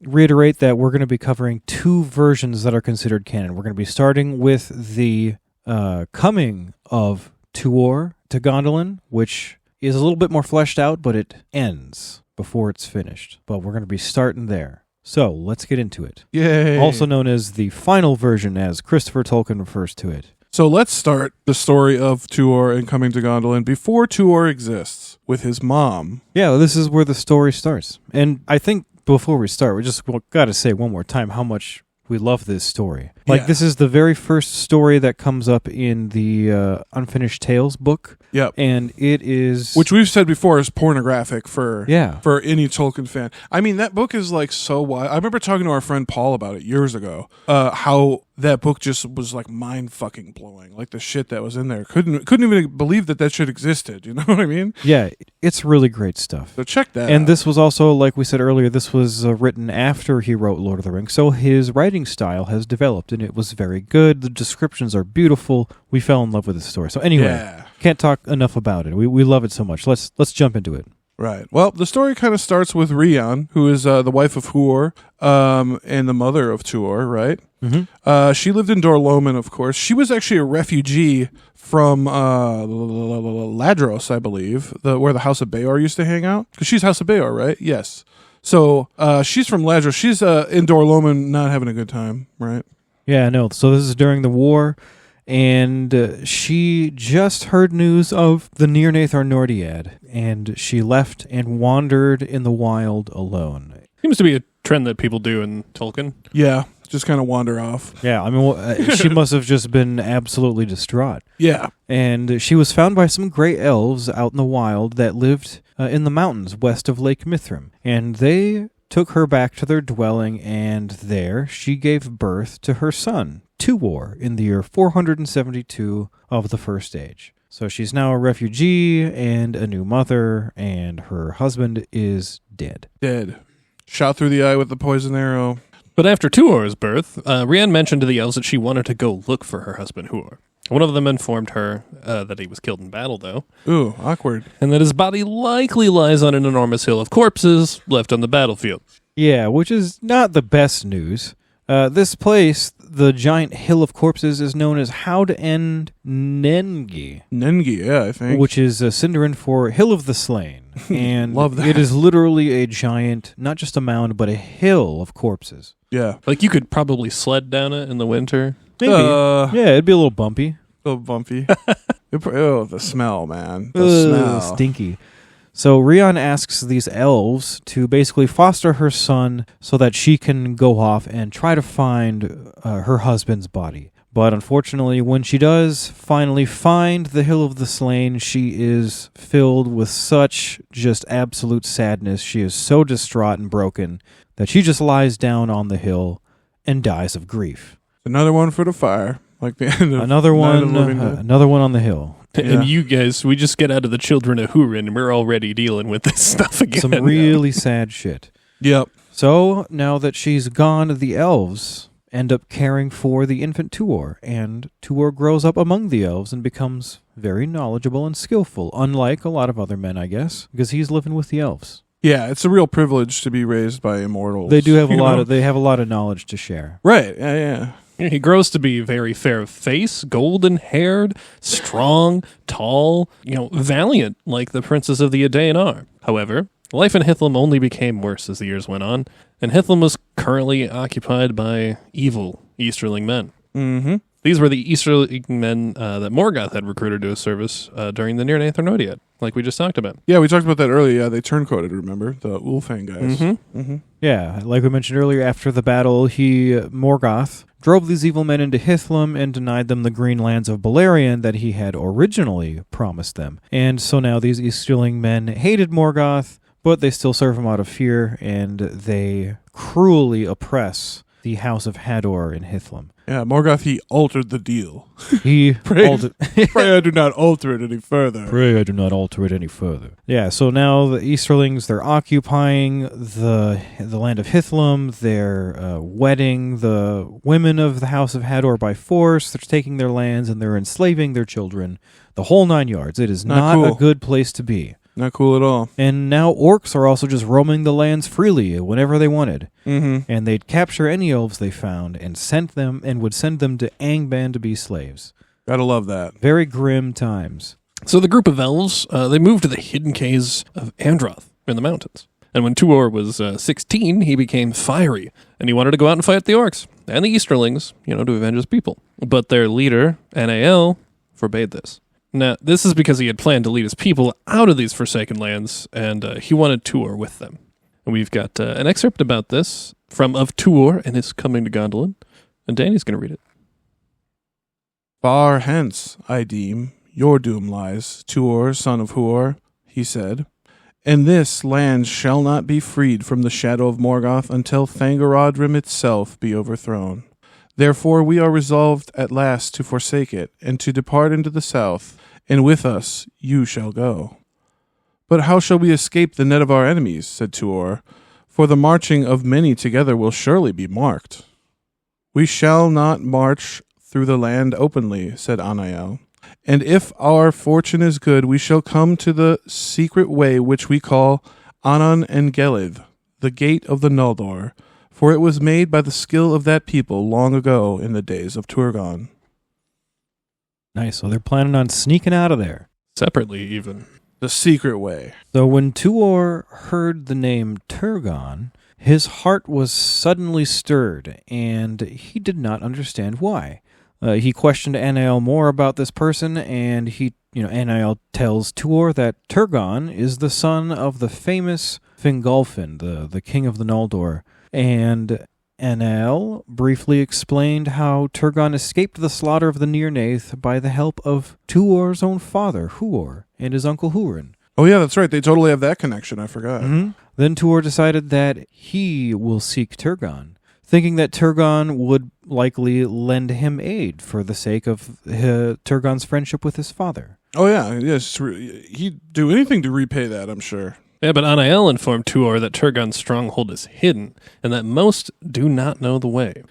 reiterate that we're going to be covering 2 versions that are considered canon. We're going to be starting with the coming of Tuor to Gondolin, which is a little bit more fleshed out, but it ends before it's finished. But we're going to be starting there. So, let's get into it. Yay! Also known as the final version, as Christopher Tolkien refers to it. So let's start the story of Tuor and coming to Gondolin before Tuor exists, with his mom. Yeah, this is where the story starts. And I think before we start, we just got to say one more time how much we love this story. Like, Yeah. this is the very first story that comes up in the Unfinished Tales book. Yep. And it is... Which we've said before is pornographic for Yeah. for any Tolkien fan. I mean, that book is like so wild. I remember talking to our friend Paul about it years ago. How that book just was like mind fucking blowing. Like the shit that was in there. Couldn't even believe that shit existed. You know what I mean? Yeah, it's really great stuff. So check that. And out. this was also, like we said earlier, this was written after he wrote Lord of the Rings, so his writing style has developed, and it was very good. The descriptions are beautiful. We fell in love with the story. So anyway, Yeah. can't talk enough about it. We love it so much. Let's jump into it. Right. Well, the story kind of starts with Rhiann, who is the wife of Huor, and the mother of Tuor, right? Mm-hmm. She lived in Dorloman, of course. She was actually a refugee from Ladros, I believe, where the House of Beor used to hang out. Because she's House of Beor, right? Yes. So she's from Ladros. She's in Dorloman, not having a good time, right? Yeah, no. So this is during the war, and she just heard news of the Near-Nathar Nordiad, and she left and wandered in the wild alone. Seems to be a trend that people do in Tolkien. Yeah, just kind of wander off. Yeah, I mean, she must have just been absolutely distraught. Yeah. And she was found by some gray elves out in the wild that lived in the mountains west of Lake Mithrim. And they took her back to their dwelling, and there she gave birth to her son, Tuor, in the year 472 of the First Age. So she's now a refugee and a new mother, and her husband is dead. Dead. Shot through the eye with the poison arrow. But after Tuor's birth, Rhiann mentioned to the elves that she wanted to go look for her husband Huor. One of them informed her that he was killed in battle, though. Ooh, awkward. And that his body likely lies on an enormous hill of corpses left on the battlefield. Yeah, which is not the best news. This place, the giant hill of corpses, is known as Houd en Nengi. Nengi, yeah, I think. Which is Sindarin for Hill of the Slain. And Love that. it is literally a giant, not just a mound, but a hill of corpses. Yeah. Like, you could probably sled down it in the winter. Maybe. Yeah, it'd be a little bumpy. A little bumpy. Oh, the smell, man. The Ugh, smell. stinky. So Rhiann asks these elves to basically foster her son so that she can go off and try to find her husband's body. But unfortunately, when she does finally find the Hill of the Slain, she is filled with such just absolute sadness. She is so distraught and broken that she just lies down on the hill and dies of grief. Another one for the fire. Like the end of Another Night of one, the Living Dead. another one on the hill. Yeah. And you guys, we just get out of the Children of Hurin, and we're already dealing with this stuff again. Some really sad shit. Yep. So, now that she's gone, the elves end up caring for the infant Tuor, and Tuor grows up among the elves and becomes very knowledgeable and skillful, unlike a lot of other men, I guess, because he's living with the elves. Yeah, it's a real privilege to be raised by immortals. They do have they have a lot of knowledge to share. Right, yeah. He grows to be very fair of face, golden-haired, strong, tall, valiant, like the princes of the J.R.R. However, life in Hithlum only became worse as the years went on, and Hithlum was currently occupied by evil Easterling men. Mm-hmm. These were the Easterling men that Morgoth had recruited to his service during the Near-Nathar Nordiad, like we just talked about. Yeah, we talked about that earlier. Yeah, they turncoated, remember? The Ulfang guys. Mm-hmm. Mm-hmm. Yeah, like we mentioned earlier, after the battle, Morgoth drove these evil men into Hithlum and denied them the green lands of Beleriand that he had originally promised them. And so now these Easterling men hated Morgoth, but they still serve him out of fear, and they cruelly oppress the House of Hador in Hithlum. Yeah, Morgoth, he altered the deal. He Pray I do not alter it any further. Pray I do not alter it any further. Yeah, so now the Easterlings, they're occupying the land of Hithlum. They're wedding the women of the House of Hador by force. They're taking their lands and they're enslaving their children. The whole 9 yards. It is not cool. a good place to be. Not cool at all. And now orcs are also just roaming the lands freely whenever they wanted. Mm-hmm. And they'd capture any elves they found and would send them to Angband to be slaves. Gotta love that. Very grim times. So the group of elves, they moved to the hidden caves of Androth in the mountains. And when Tuor was 16, he became fiery, and he wanted to go out and fight the orcs and the Easterlings, to avenge his people. But their leader, Nael, forbade this. Now, this is because he had planned to lead his people out of these forsaken lands, and he wanted Tuor with them. We've got an excerpt about this from Of Tuor and his coming to Gondolin, and Danny's going to read it. Far hence, I deem, your doom lies, Tuor, son of Huor, he said, and this land shall not be freed from the shadow of Morgoth until Thangorodrim itself be overthrown. Therefore we are resolved at last to forsake it, and to depart into the south, and with us you shall go. But how shall we escape the net of our enemies, said Tuor, for the marching of many together will surely be marked. We shall not march through the land openly, said Anael, and if our fortune is good, we shall come to the secret way which we call Anan and Gelith, the gate of the Noldor, for it was made by the skill of that people long ago in the days of Turgon. Nice. So they're planning on sneaking out of there. Separately, even. The secret way. So when Tuor heard the name Turgon, his heart was suddenly stirred, and he did not understand why. He questioned Anael more about this person, and Anael tells Tuor that Turgon is the son of the famous Fingolfin, the king of the Noldor. And Anael briefly explained how Turgon escaped the slaughter of the Nirnaeth by the help of Tuor's own father, Huor, and his uncle Hurin. Oh yeah, that's right. They totally have that connection. I forgot. Mm-hmm. Then Tuor decided that he will seek Turgon, thinking that Turgon would likely lend him aid for the sake of Turgon's friendship with his father. Oh yeah, yes. He'd do anything to repay that, I'm sure. Yeah, but Anael informed Tuor that Turgon's stronghold is hidden, and that most do not know the way.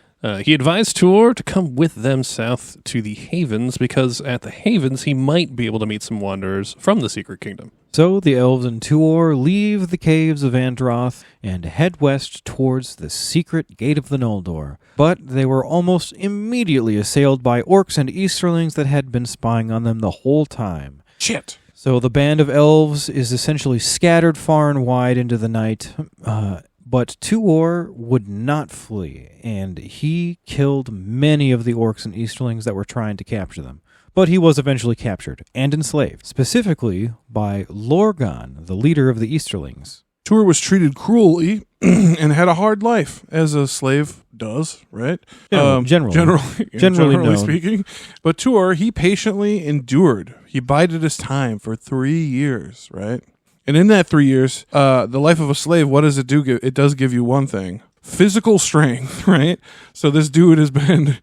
He advised Tuor to come with them south to the Havens, because at the Havens he might be able to meet some wanderers from the Secret Kingdom. So the elves and Tuor leave the caves of Androth and head west towards the secret gate of the Noldor. But they were almost immediately assailed by orcs and Easterlings that had been spying on them the whole time. Shit. So the band of elves is essentially scattered far and wide into the night, but Tuor would not flee, and he killed many of the orcs and Easterlings that were trying to capture them. But he was eventually captured and enslaved, specifically by Lorgon, the leader of the Easterlings. Tuor was treated cruelly and had a hard life, as a slave does, right? Generally known. Speaking. But Tuor, he patiently endured. He bided his time for 3 years, right? And in that 3 years, the life of a slave, what does it do? It does give you one thing. Physical strength, right? So this dude has been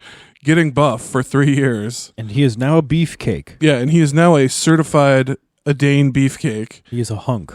getting buff for 3 years. And he is now a beefcake. Yeah, and he is now a certified Dane beefcake. He is a hunk.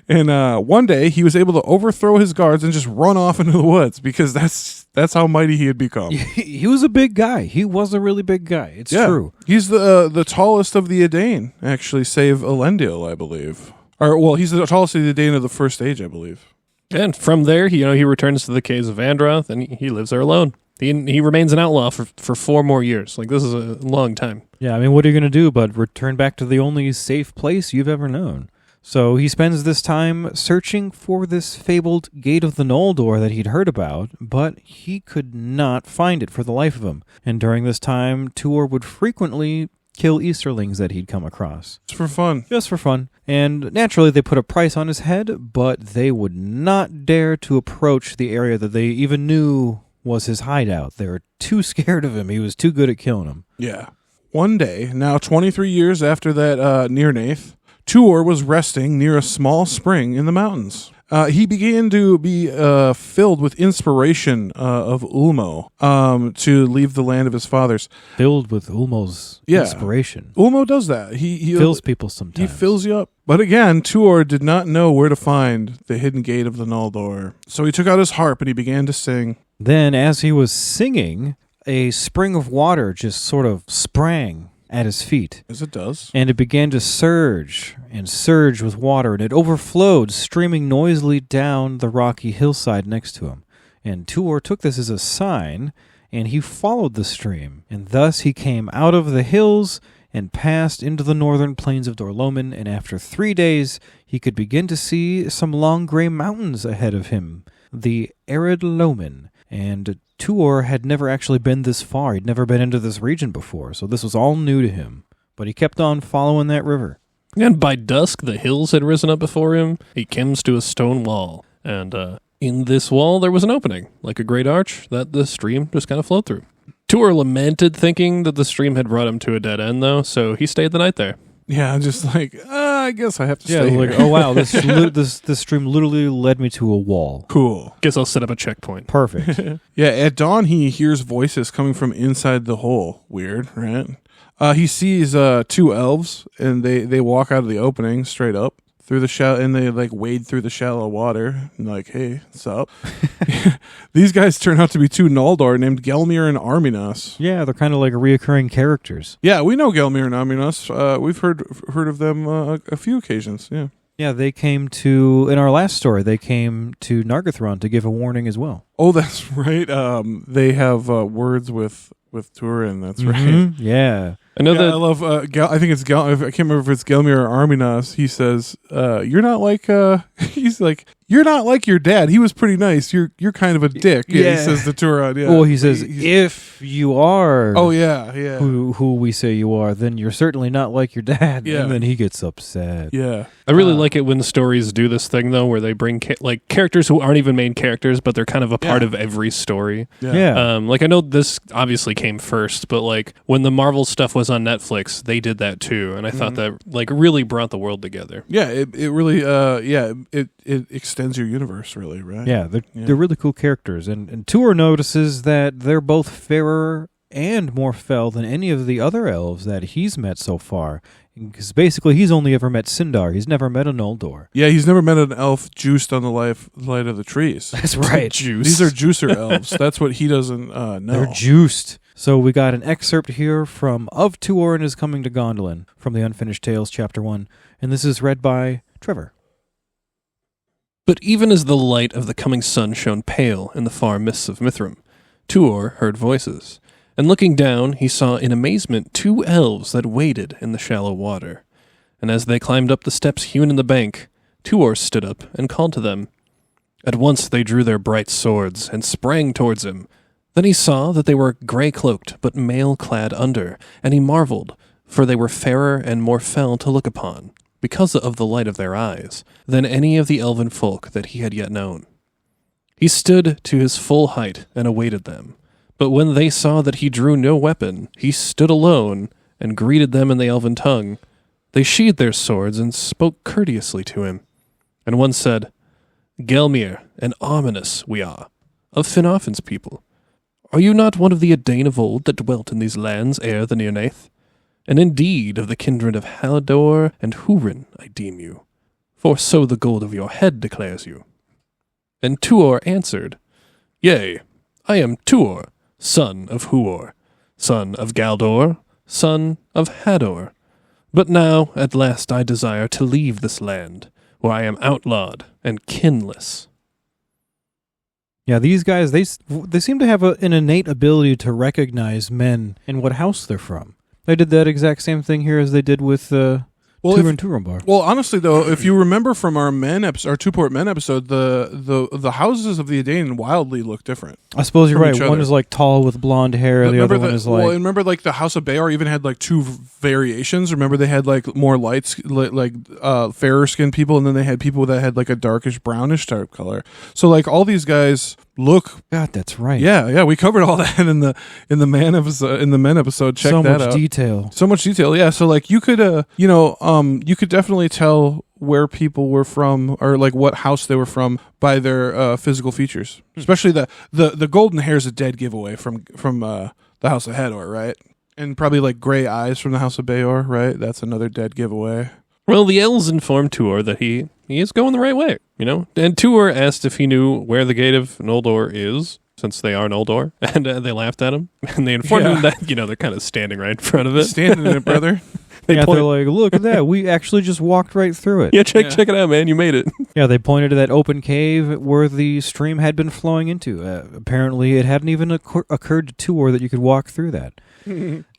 And one day he was able to overthrow his guards and just run off into the woods, because that's how mighty he had become. He was a big guy. He was a really big guy. It's true. He's the tallest of the Edain, actually, save Elendil, I believe. He's the tallest of the Edain of the First Age, I believe. And from there, he returns to the caves of Androth, and he lives there alone. He remains an outlaw for 4 more years. Like, this is a long time. Yeah, I mean, what are you going to do but return back to the only safe place you've ever known? So he spends this time searching for this fabled Gate of the Noldor that he'd heard about, but he could not find it for the life of him. And during this time, Tuor would frequently kill Easterlings that he'd come across. Just for fun. Just for fun. And naturally, they put a price on his head, but they would not dare to approach the area that they even knew was his hideout. They were too scared of him. He was too good at killing them. Yeah. One day, now 23 years after that Nirnaeth, Tuor was resting near a small spring in the mountains. He began to be filled with inspiration of Ulmo to leave the land of his fathers. Filled with Ulmo's inspiration. Ulmo does that. He fills people sometimes. He fills you up. But again, Tuor did not know where to find the hidden gate of the Noldor. So he took out his harp and he began to sing. Then, as he was singing, a spring of water just sort of sprang at his feet. As it does. And it began to surge and surge with water, and it overflowed, streaming noisily down the rocky hillside next to him. And Tuor took this as a sign, and he followed the stream. And thus he came out of the hills and passed into the northern plains of Dorlomin, and after 3 days he could begin to see some long gray mountains ahead of him, the Arid Lomin. And Tuor had never actually been this far. He'd never been into this region before, so this was all new to him. But he kept on following that river. And by dusk, the hills had risen up before him. He comes to a stone wall. And in this wall, there was an opening, like a great arch that the stream just kind of flowed through. Tuor lamented thinking that the stream had brought him to a dead end, though, so he stayed the night there. Yeah, just like, I guess I have to stay like, here. oh wow, this stream literally led me to a wall. Cool. Guess I'll set up a checkpoint. Perfect. Yeah, at dawn he hears voices coming from inside the hole. Weird, right? He sees two elves, and they walk out of the opening straight up through the shallow, and they like wade through the shallow water. And like, hey, what's up? These guys turn out to be two Noldor named Gelmir and Arminas. Yeah, they're kind of like reoccurring characters. Yeah, we know Gelmir and Arminas. We've heard of them a few occasions. Yeah. Yeah, they came to, in our last story, they came to Nargothrond to give a warning as well. Oh, that's right. They have words with Turin. That's right. Mm-hmm. Yeah. I know that. I love. I think it's I can't remember if it's Gelmir or Arminas. He says, "You're not like." He's like, "You're not like your dad. He was pretty nice. You're kind of a dick." Yeah. He says to Turin. Yeah. Well, he says, if you are. Oh yeah. Who we say you are, then you're certainly not like your dad. Yeah. And then he gets upset. Yeah. I really like it when stories do this thing, though, where they bring like characters who aren't even main characters, but they're kind of a part of every story. Yeah. Like, I know this obviously came first, but like when the Marvel stuff was on Netflix, they did that too, and I thought that like really brought the world together. Yeah. It really. It extends your universe, really, right? Yeah, they're really cool characters. And Tuor notices that they're both fairer and more fell than any of the other elves that he's met so far. Because basically he's only ever met Sindar. He's never met a Noldor. Yeah, he's never met an elf juiced on the light of the trees. That's right. Juice. These are juicer elves. That's what he doesn't know. They're juiced. So we got an excerpt here from Of Tuor and His Coming to Gondolin from the Unfinished Tales, Chapter 1. And this is read by Trevor. But even as the light of the coming sun shone pale in the far mists of Mithrim, Tuor heard voices. And looking down, he saw in amazement two elves that waded in the shallow water. And as they climbed up the steps hewn in the bank, Tuor stood up and called to them. At once they drew their bright swords and sprang towards him. Then he saw that they were grey-cloaked, but mail-clad under, and he marveled, for they were fairer and more fell to look upon, because of the light of their eyes, than any of the elven folk that he had yet known. He stood to his full height and awaited them. But when they saw that he drew no weapon, he stood alone and greeted them in the elven tongue. They sheathed their swords and spoke courteously to him. And one said, Gelmir and Arminas we are, of Finarfin's people. Are you not one of the Edain of old that dwelt in these lands ere the Nirnaeth? And indeed of the kindred of Halidor and Hurin I deem you, for so the gold of your head declares you. And Tuor answered, Yea, I am Tuor, son of Huor, son of Galdor, son of Hador. But now, at last, I desire to leave this land, where I am outlawed and kinless. Yeah, these guys, they seem to have an innate ability to recognize men and what house they're from. They did that exact same thing here as they did with Tuor and Turambar. Well, honestly, though, if you remember from our Two-Port Men episode, the houses of the Edain wildly look different. I suppose you're right. each One other. is like tall with blonde hair, the other one is like... Well, remember, like, the House of Baor even had, like, two variations. Remember, they had, like, more lights, fairer-skinned people, and then they had people that had, like, a darkish brownish type color. So, like, all these guys look... God, that's right. Yeah, we covered all that in the men episode. Check so that out. So much detail. So much detail, yeah. So, like, you could, you could definitely tell where people were from, or like what house they were from, by their physical features. Especially the golden hair is a dead giveaway from the House of Hador, right? And probably like gray eyes from the House of Baor, right? That's another dead giveaway. Well, the elves informed Tuor that he is going the right way, you know? And Tuor asked if he knew where the Gate of Noldor is, since they are Noldor, and they laughed at him. And they informed him that, they're kind of standing right in front of it. Standing in it, brother. They're like, look at that. We actually just walked right through it. Yeah, check it out, man. You made it. Yeah, they pointed to that open cave where the stream had been flowing into. Apparently, it hadn't even occurred to Tuor that you could walk through that.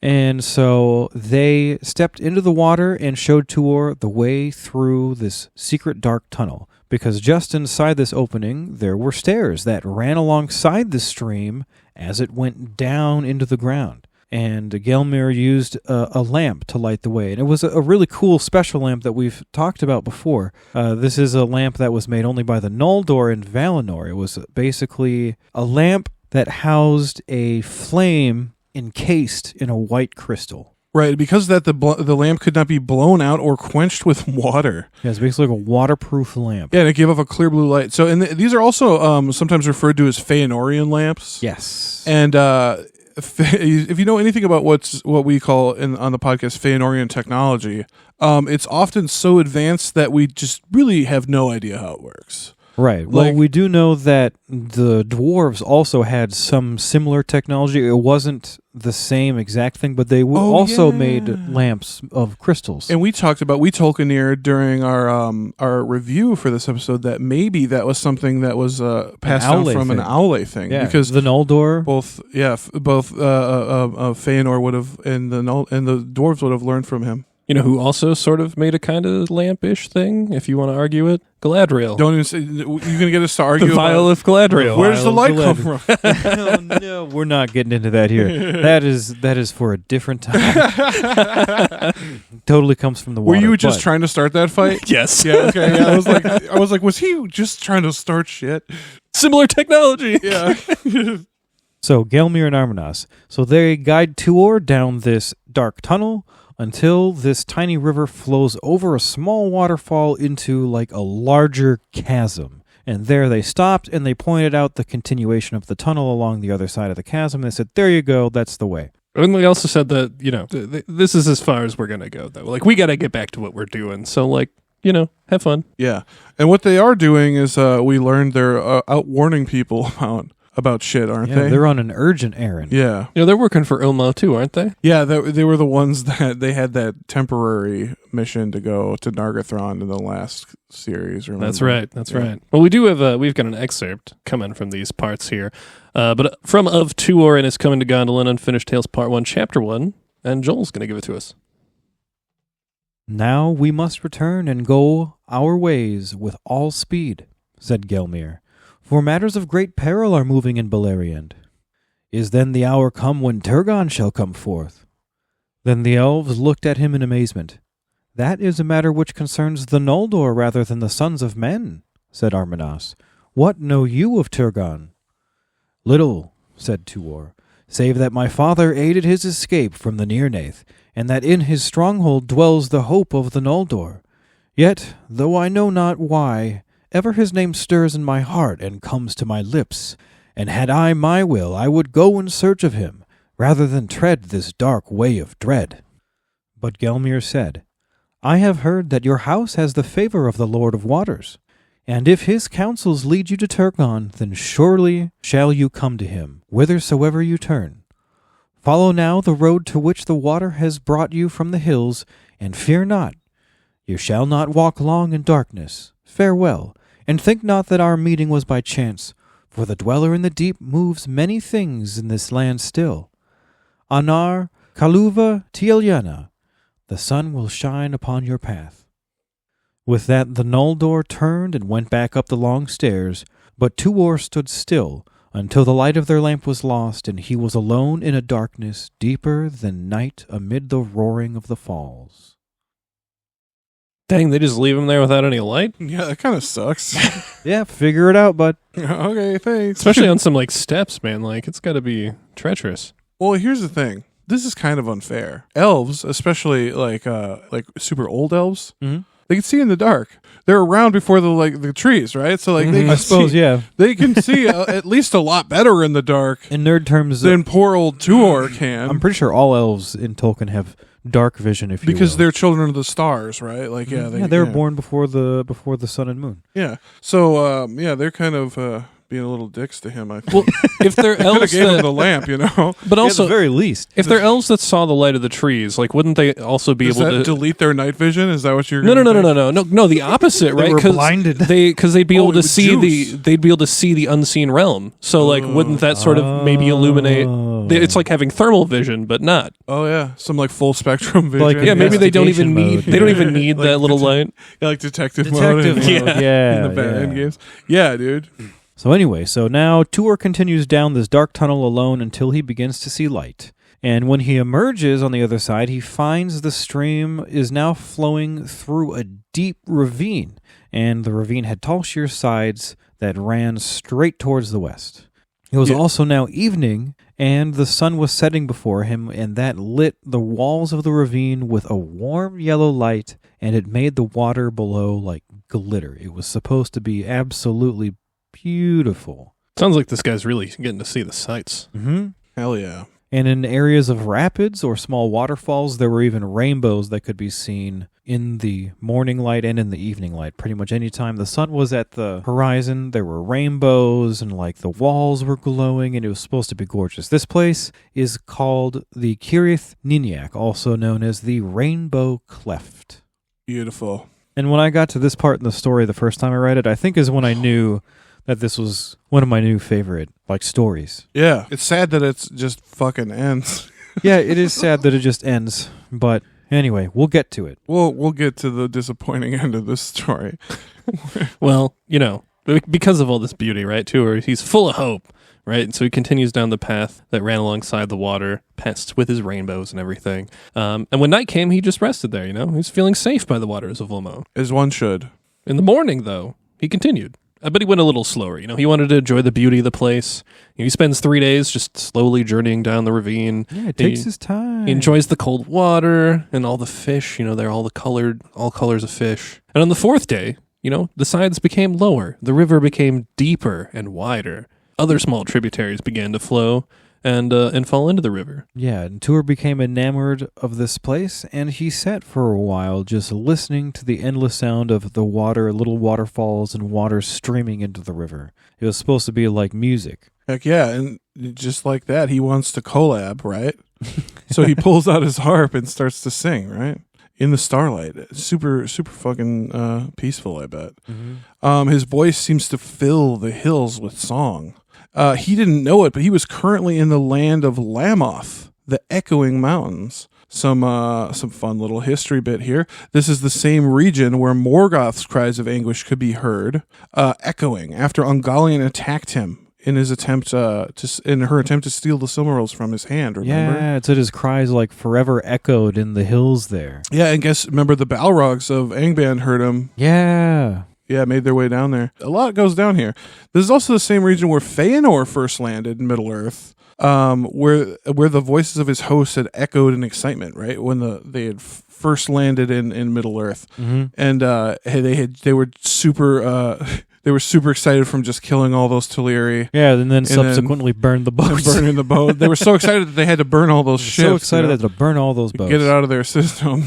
And so they stepped into the water and showed Tuor the way through this secret dark tunnel. Because just inside this opening, there were stairs that ran alongside the stream as it went down into the ground. and Gelmir used a lamp to light the way. And it was a really cool special lamp that we've talked about before. This is a lamp that was made only by the Noldor in Valinor. It was basically a lamp that housed a flame encased in a white crystal. Right, because that the lamp could not be blown out or quenched with water. Yeah, it's basically like a waterproof lamp. Yeah, and it gave off a clear blue light. So, and these are also sometimes referred to as Feanorian lamps. Yes. And if you know anything about what we call on the podcast Feanorian technology, it's often so advanced that we just really have no idea how it works. Right. Well, we do know that the dwarves also had some similar technology. It wasn't the same exact thing, but they also made lamps of crystals. And we Tolkieneered during our review for this episode that maybe that was something that was passed down from an Aule thing. Yeah, because the Noldor, both Feanor would have and the dwarves would have learned from him. You know who also sort of made a kind of lampish thing, if you want to argue it? Galadriel. Don't even say, you're going to get us to argue the vial of Galadriel. Where does the light come from? No, we're not getting into that here. That is for a different time. Totally comes from the water. Were you just trying to start that fight? Yes. Yeah, okay. Yeah, I was like, was he just trying to start shit? Similar technology. Yeah. So, Gelmir and Armanas. So they guide Tuor down this dark tunnel until this tiny river flows over a small waterfall into like a larger chasm. And there they stopped and they pointed out the continuation of the tunnel along the other side of the chasm. They said, there you go, that's the way. And they also said that, this is as far as we're going to go, though. Like, we got to get back to what we're doing. So, like, have fun. Yeah. And what they are doing is we learned they're out warning people about shit, aren't they? They're on an urgent errand. Yeah. They're working for Ilmo, too, aren't they? Yeah, they were the ones that they had that temporary mission to go to Nargothrond in the last series. Remember? That's right. Well, we've got an excerpt coming from these parts here. But from Of Tuor and His Coming to Gondolin, Unfinished Tales Part 1, Chapter 1, and Joel's going to give it to us. Now we must return and go our ways with all speed, said Gelmir. For matters of great peril are moving in Beleriand. Is then the hour come when Turgon shall come forth? Then the elves looked at him in amazement. That is a matter which concerns the Noldor rather than the sons of men, said Armanas. What know you of Turgon? Little, said Tuor, save that my father aided his escape from the Nirnaeth, and that in his stronghold dwells the hope of the Noldor. Yet, though I know not why, ever his name stirs in my heart and comes to my lips, and had I my will, I would go in search of him, rather than tread this dark way of dread. But Gelmir said, I have heard that your house has the favor of the Lord of Waters, and if his counsels lead you to Turgon, then surely shall you come to him, whithersoever you turn. Follow now the road to which the water has brought you from the hills, and fear not. You shall not walk long in darkness. Farewell. And think not that our meeting was by chance, for the dweller in the deep moves many things in this land still. Anar, Kaluva, Tielyana, the sun will shine upon your path. With that the Noldor turned and went back up the long stairs, but Tuor stood still until the light of their lamp was lost, and he was alone in a darkness deeper than night amid the roaring of the falls. Dang, they just leave him there without any light? Yeah, that kind of sucks. Yeah, figure it out, bud. Okay, thanks. Especially on some, steps, man. It's got to be treacherous. Well, here's the thing. This is kind of unfair. Elves, especially like super old elves, they can see in the dark. They're around before the trees, right? So they can I suppose, see, yeah. they can see at least a lot better in the dark In nerd terms, than poor old Tuor can. I'm pretty sure all elves in Tolkien have dark vision, if you will. Because they're children of the stars, right? They were born before the sun and moon. Yeah. So they're kind of being a little dicks to him. I think. Well, if they're Could have elves gave him that, the lamp, but At also the very least. if they're elves that saw the light of the trees, wouldn't they also be Does able that to delete their night vision? Is that what you're? No, gonna think? the opposite, right? were blinded. Because they'd be able to with see juice. they'd be able to see the unseen realm. So wouldn't that sort of maybe illuminate? It's like having thermal vision, but not. Oh yeah, some full spectrum vision. Like, Yeah, maybe they don't even Investigation need mode. they don't even need Like that little light. Yeah, like detective Detective mode. mode, yeah. In the Batman games. Yeah, dude. So anyway, now Tuor continues down this dark tunnel alone until he begins to see light. And when he emerges on the other side, he finds the stream is now flowing through a deep ravine, and the ravine had tall, sheer sides that ran straight towards the west. It was also now evening, and the sun was setting before him, and that lit the walls of the ravine with a warm yellow light, and it made the water below like glitter. It was supposed to be absolutely beautiful. Sounds like this guy's really getting to see the sights. Mm-hmm. Hell yeah. And in areas of rapids or small waterfalls, there were even rainbows that could be seen in the morning light and in the evening light. Pretty much any time the sun was at the horizon, there were rainbows, and like the walls were glowing, and it was supposed to be gorgeous. This place is called the Cirith Niniac, also known as the Rainbow Cleft. Beautiful. And when I got to this part in the story the first time I read it, I think is when I knew that this was one of my new favorite, stories. Yeah. It's sad that it's just fucking ends. Yeah, it is sad that it just ends, but anyway, we'll get to it. We'll get to the disappointing end of this story. Well, because of all this beauty, right, too, where he's full of hope, right? And so he continues down the path that ran alongside the water, past with his rainbows and everything. And when night came, he just rested there, He's feeling safe by the waters of Ulmo. As one should. In the morning, though, he continued. But he went a little slower, He wanted to enjoy the beauty of the place. He spends 3 days just slowly journeying down the ravine. Yeah, it takes his time. He enjoys the cold water and all the fish. They're all colors of fish. And on the 4th day, the sides became lower. The river became deeper and wider. Other small tributaries began to flow and fall into the river. Yeah, and Tuor became enamored of this place, and he sat for a while just listening to the endless sound of the water, little waterfalls, and water streaming into the river. It was supposed to be like music. Heck yeah, and just like that, he wants to collab, right? So he pulls out his harp and starts to sing, right? In the starlight. Super, super fucking peaceful, I bet. Mm-hmm. His voice seems to fill the hills with song. He didn't know it, but he was currently in the land of Lamoth, the Echoing Mountains. Some fun little history bit here. This is the same region where Morgoth's cries of anguish could be heard, echoing after Ungoliant attacked him in his attempt to steal the Silmarils from his hand. Remember? Yeah, it said his cries forever echoed in the hills there. Yeah, and remember the Balrogs of Angband heard him. Yeah. Yeah, made their way down there. A lot goes down here. This is also the same region where Feanor first landed in Middle-earth, where the voices of his hosts had echoed in excitement, right? When they had first landed in Middle-earth. Mm-hmm. And they were super excited from just killing all those Teleri. Yeah, and then subsequently burned the boats. Burning the boat. They were so excited that they had to burn all those ships. So excited that to burn all those boats. Get it out of their system.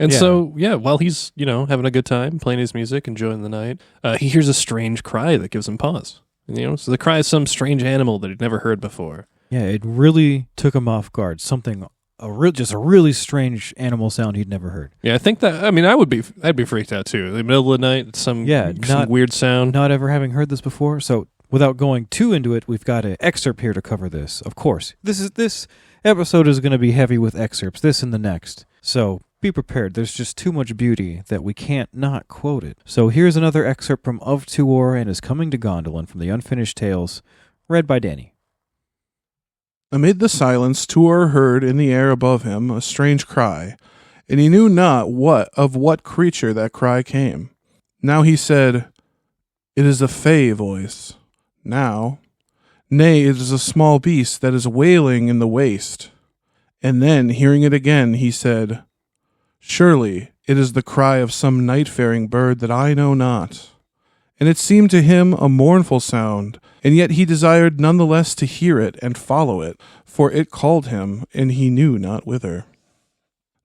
And so, while he's, having a good time, playing his music, enjoying the night, he hears a strange cry that gives him pause. So the cry is some strange animal that he'd never heard before. Yeah, it really took him off guard. Just a really strange animal sound he'd never heard. Yeah, I think that, I'd be freaked out too. In the middle of the night, some weird sound. Not ever having heard this before, so without going too into it, we've got an excerpt here to cover this. Of course, this episode is going to be heavy with excerpts, this and the next. So be prepared. There's just too much beauty that we can't not quote it. So here's another excerpt from Of Tuor and His Coming to Gondolin from the Unfinished Tales, read by Danny. Amid the silence, Tuor heard in the air above him a strange cry, and he knew not of what creature that cry came. Now he said, "It is a fey voice." Now, "Nay, it is a small beast that is wailing in the waste." And then, hearing it again, he said, "Surely it is the cry of some night-faring bird that I know not." And it seemed to him a mournful sound, and yet he desired none the less to hear it and follow it, for it called him, and he knew not whither.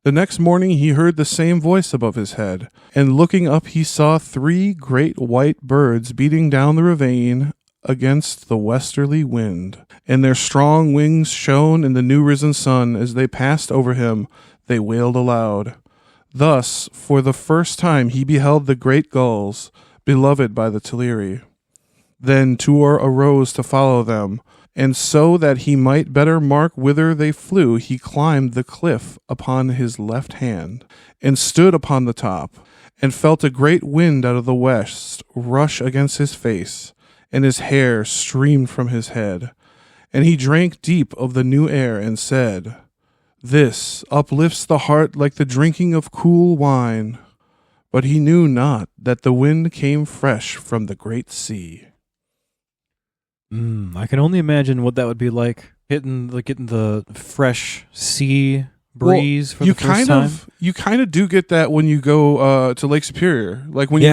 The next morning he heard the same voice above his head, and looking up he saw 3 great white birds beating down the ravine against the westerly wind, and their strong wings shone in the new-risen sun. As they passed over him, they wailed aloud. Thus, for the first time he beheld the great gulls, beloved by the Teleri. Then Tuor arose to follow them, and so that he might better mark whither they flew, he climbed the cliff upon his left hand, and stood upon the top, and felt a great wind out of the west rush against his face, and his hair streamed from his head. And he drank deep of the new air, and said, This uplifts the heart like the drinking of cool wine. But he knew not that the wind came fresh from the great sea. I can only imagine what that would be like, getting the fresh sea breeze for the first time. You kind of do get that when you go to Lake Superior. Like when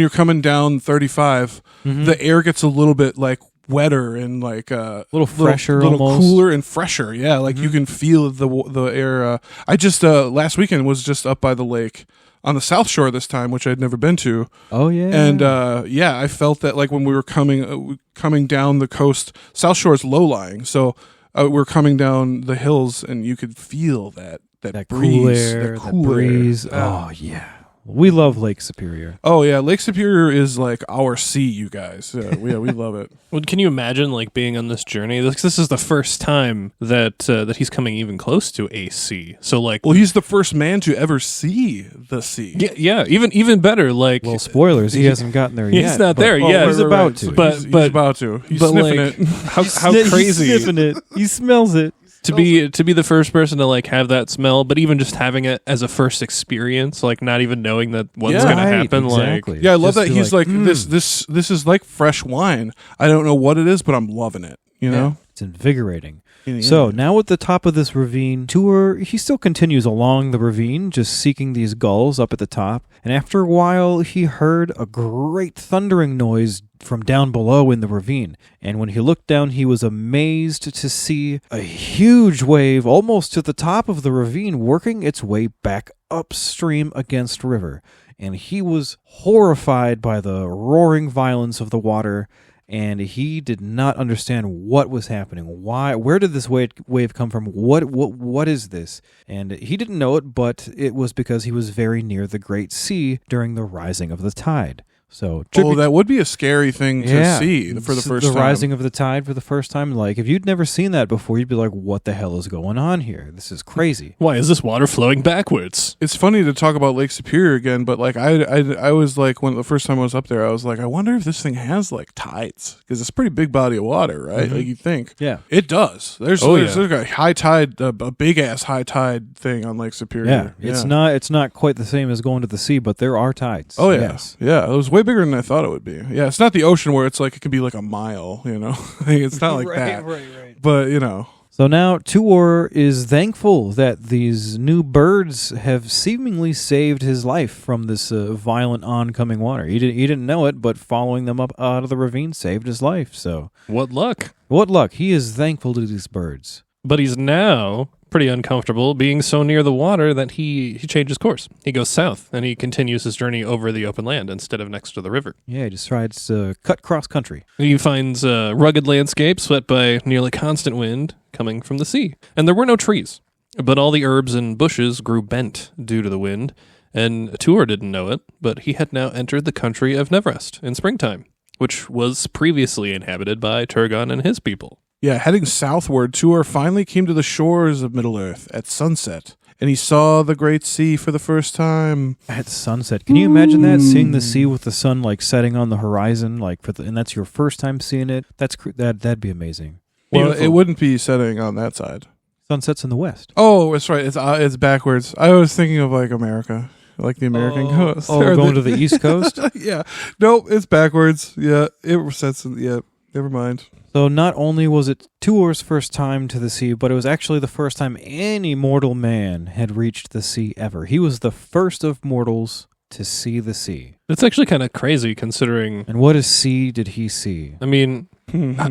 you're coming down 35, the air gets a little bit like wetter and like a little fresher, little almost cooler and fresher. Yeah, like you can feel the air. I just last weekend was just up by the lake on the South Shore this time, which I'd never been to. Oh yeah, and I felt that like when we were coming down the coast. South Shore is low lying, so we're coming down the hills, and you could feel that breeze, cool air, that cool breeze. Air. Oh yeah. We love Lake Superior. Oh yeah, Lake Superior is like our sea, you guys. Yeah, we love it. Well, can you imagine like being on this journey? This is the first time that he's coming even close to a sea. So like, well, he's the first man to ever see the sea. Yeah. Even better. Like, well, spoilers. He hasn't gotten there yet. He's not there yet. He's about to. He's about to. He's sniffing like, it. How crazy! He's sniffing it. He smells it. To be the first person to like have that smell, but even just having it as a first experience, like not even knowing that what's going to happen. Exactly. Like, yeah, I love just that he's like this is like fresh wine. I don't know what it is, but I'm loving it. You know, it's invigorating. So now at the top of this ravine, Tuor, he still continues along the ravine, just seeking these gulls up at the top. And after a while, he heard a great thundering noise from down below in the ravine. And when he looked down, he was amazed to see a huge wave almost to the top of the ravine working its way back upstream against river. And he was horrified by the roaring violence of the water, and he did not understand what was happening. Where did this wave come from? What is this? And he didn't know it, but it was because he was very near the Great Sea during the rising of the tide. So, that would be a scary thing to see for the first time. The rising of the tide for the first time. Like, if you'd never seen that before, you'd be like, what the hell is going on here? This is crazy. Why is this water flowing backwards? It's funny to talk about Lake Superior again, but like I was like, when the first time I was up there, I was like, I wonder if this thing has like tides, because it's a pretty big body of water, right? Like you think. Yeah. It does. There's a high tide, a big ass high tide thing on Lake Superior. Yeah. It's not quite the same as going to the sea, but there are tides. Oh yeah. Yes. Yeah. It was way bigger than I thought it would be. Yeah, it's not the ocean where it's like it could be like a mile, you know. It's not like that. Right. But you know. So now Tuor is thankful that these new birds have seemingly saved his life from this violent oncoming water. He didn't know it, but following them up out of the ravine saved his life. So what luck! What luck! He is thankful to these birds. But he's now pretty uncomfortable being so near the water that he changes course. He goes south, and he continues his journey over the open land instead of next to the river. Yeah, he just tries to cut cross country. He finds rugged landscapes swept by nearly constant wind coming from the sea. And there were no trees, but all the herbs and bushes grew bent due to the wind, and Tuor didn't know it, but he had now entered the country of Nevrest in springtime, which was previously inhabited by Turgon and his people. Yeah, heading southward, Tuor finally came to the shores of Middle-earth at sunset, and he saw the Great Sea for the first time. At sunset. Can you imagine that? Seeing the sea with the sun like setting on the horizon, like and that's your first time seeing it? That'd be amazing. Well, Beautiful. it wouldn't be setting on that side. Sunset's in the west. Oh, that's right. It's backwards. I was thinking of like America, like the American coast. Oh, going to the East Coast? Yeah. Nope, it's backwards. Yeah, it sets. Yeah, never mind. So not only was it Tuor's first time to the sea, but it was actually the first time any mortal man had reached the sea ever. He was the first of mortals to see the sea. It's actually kind of crazy considering... And what a sea did he see? I mean,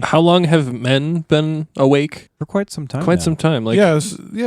how long have men been awake? For quite some time. Some time. Like, yeah,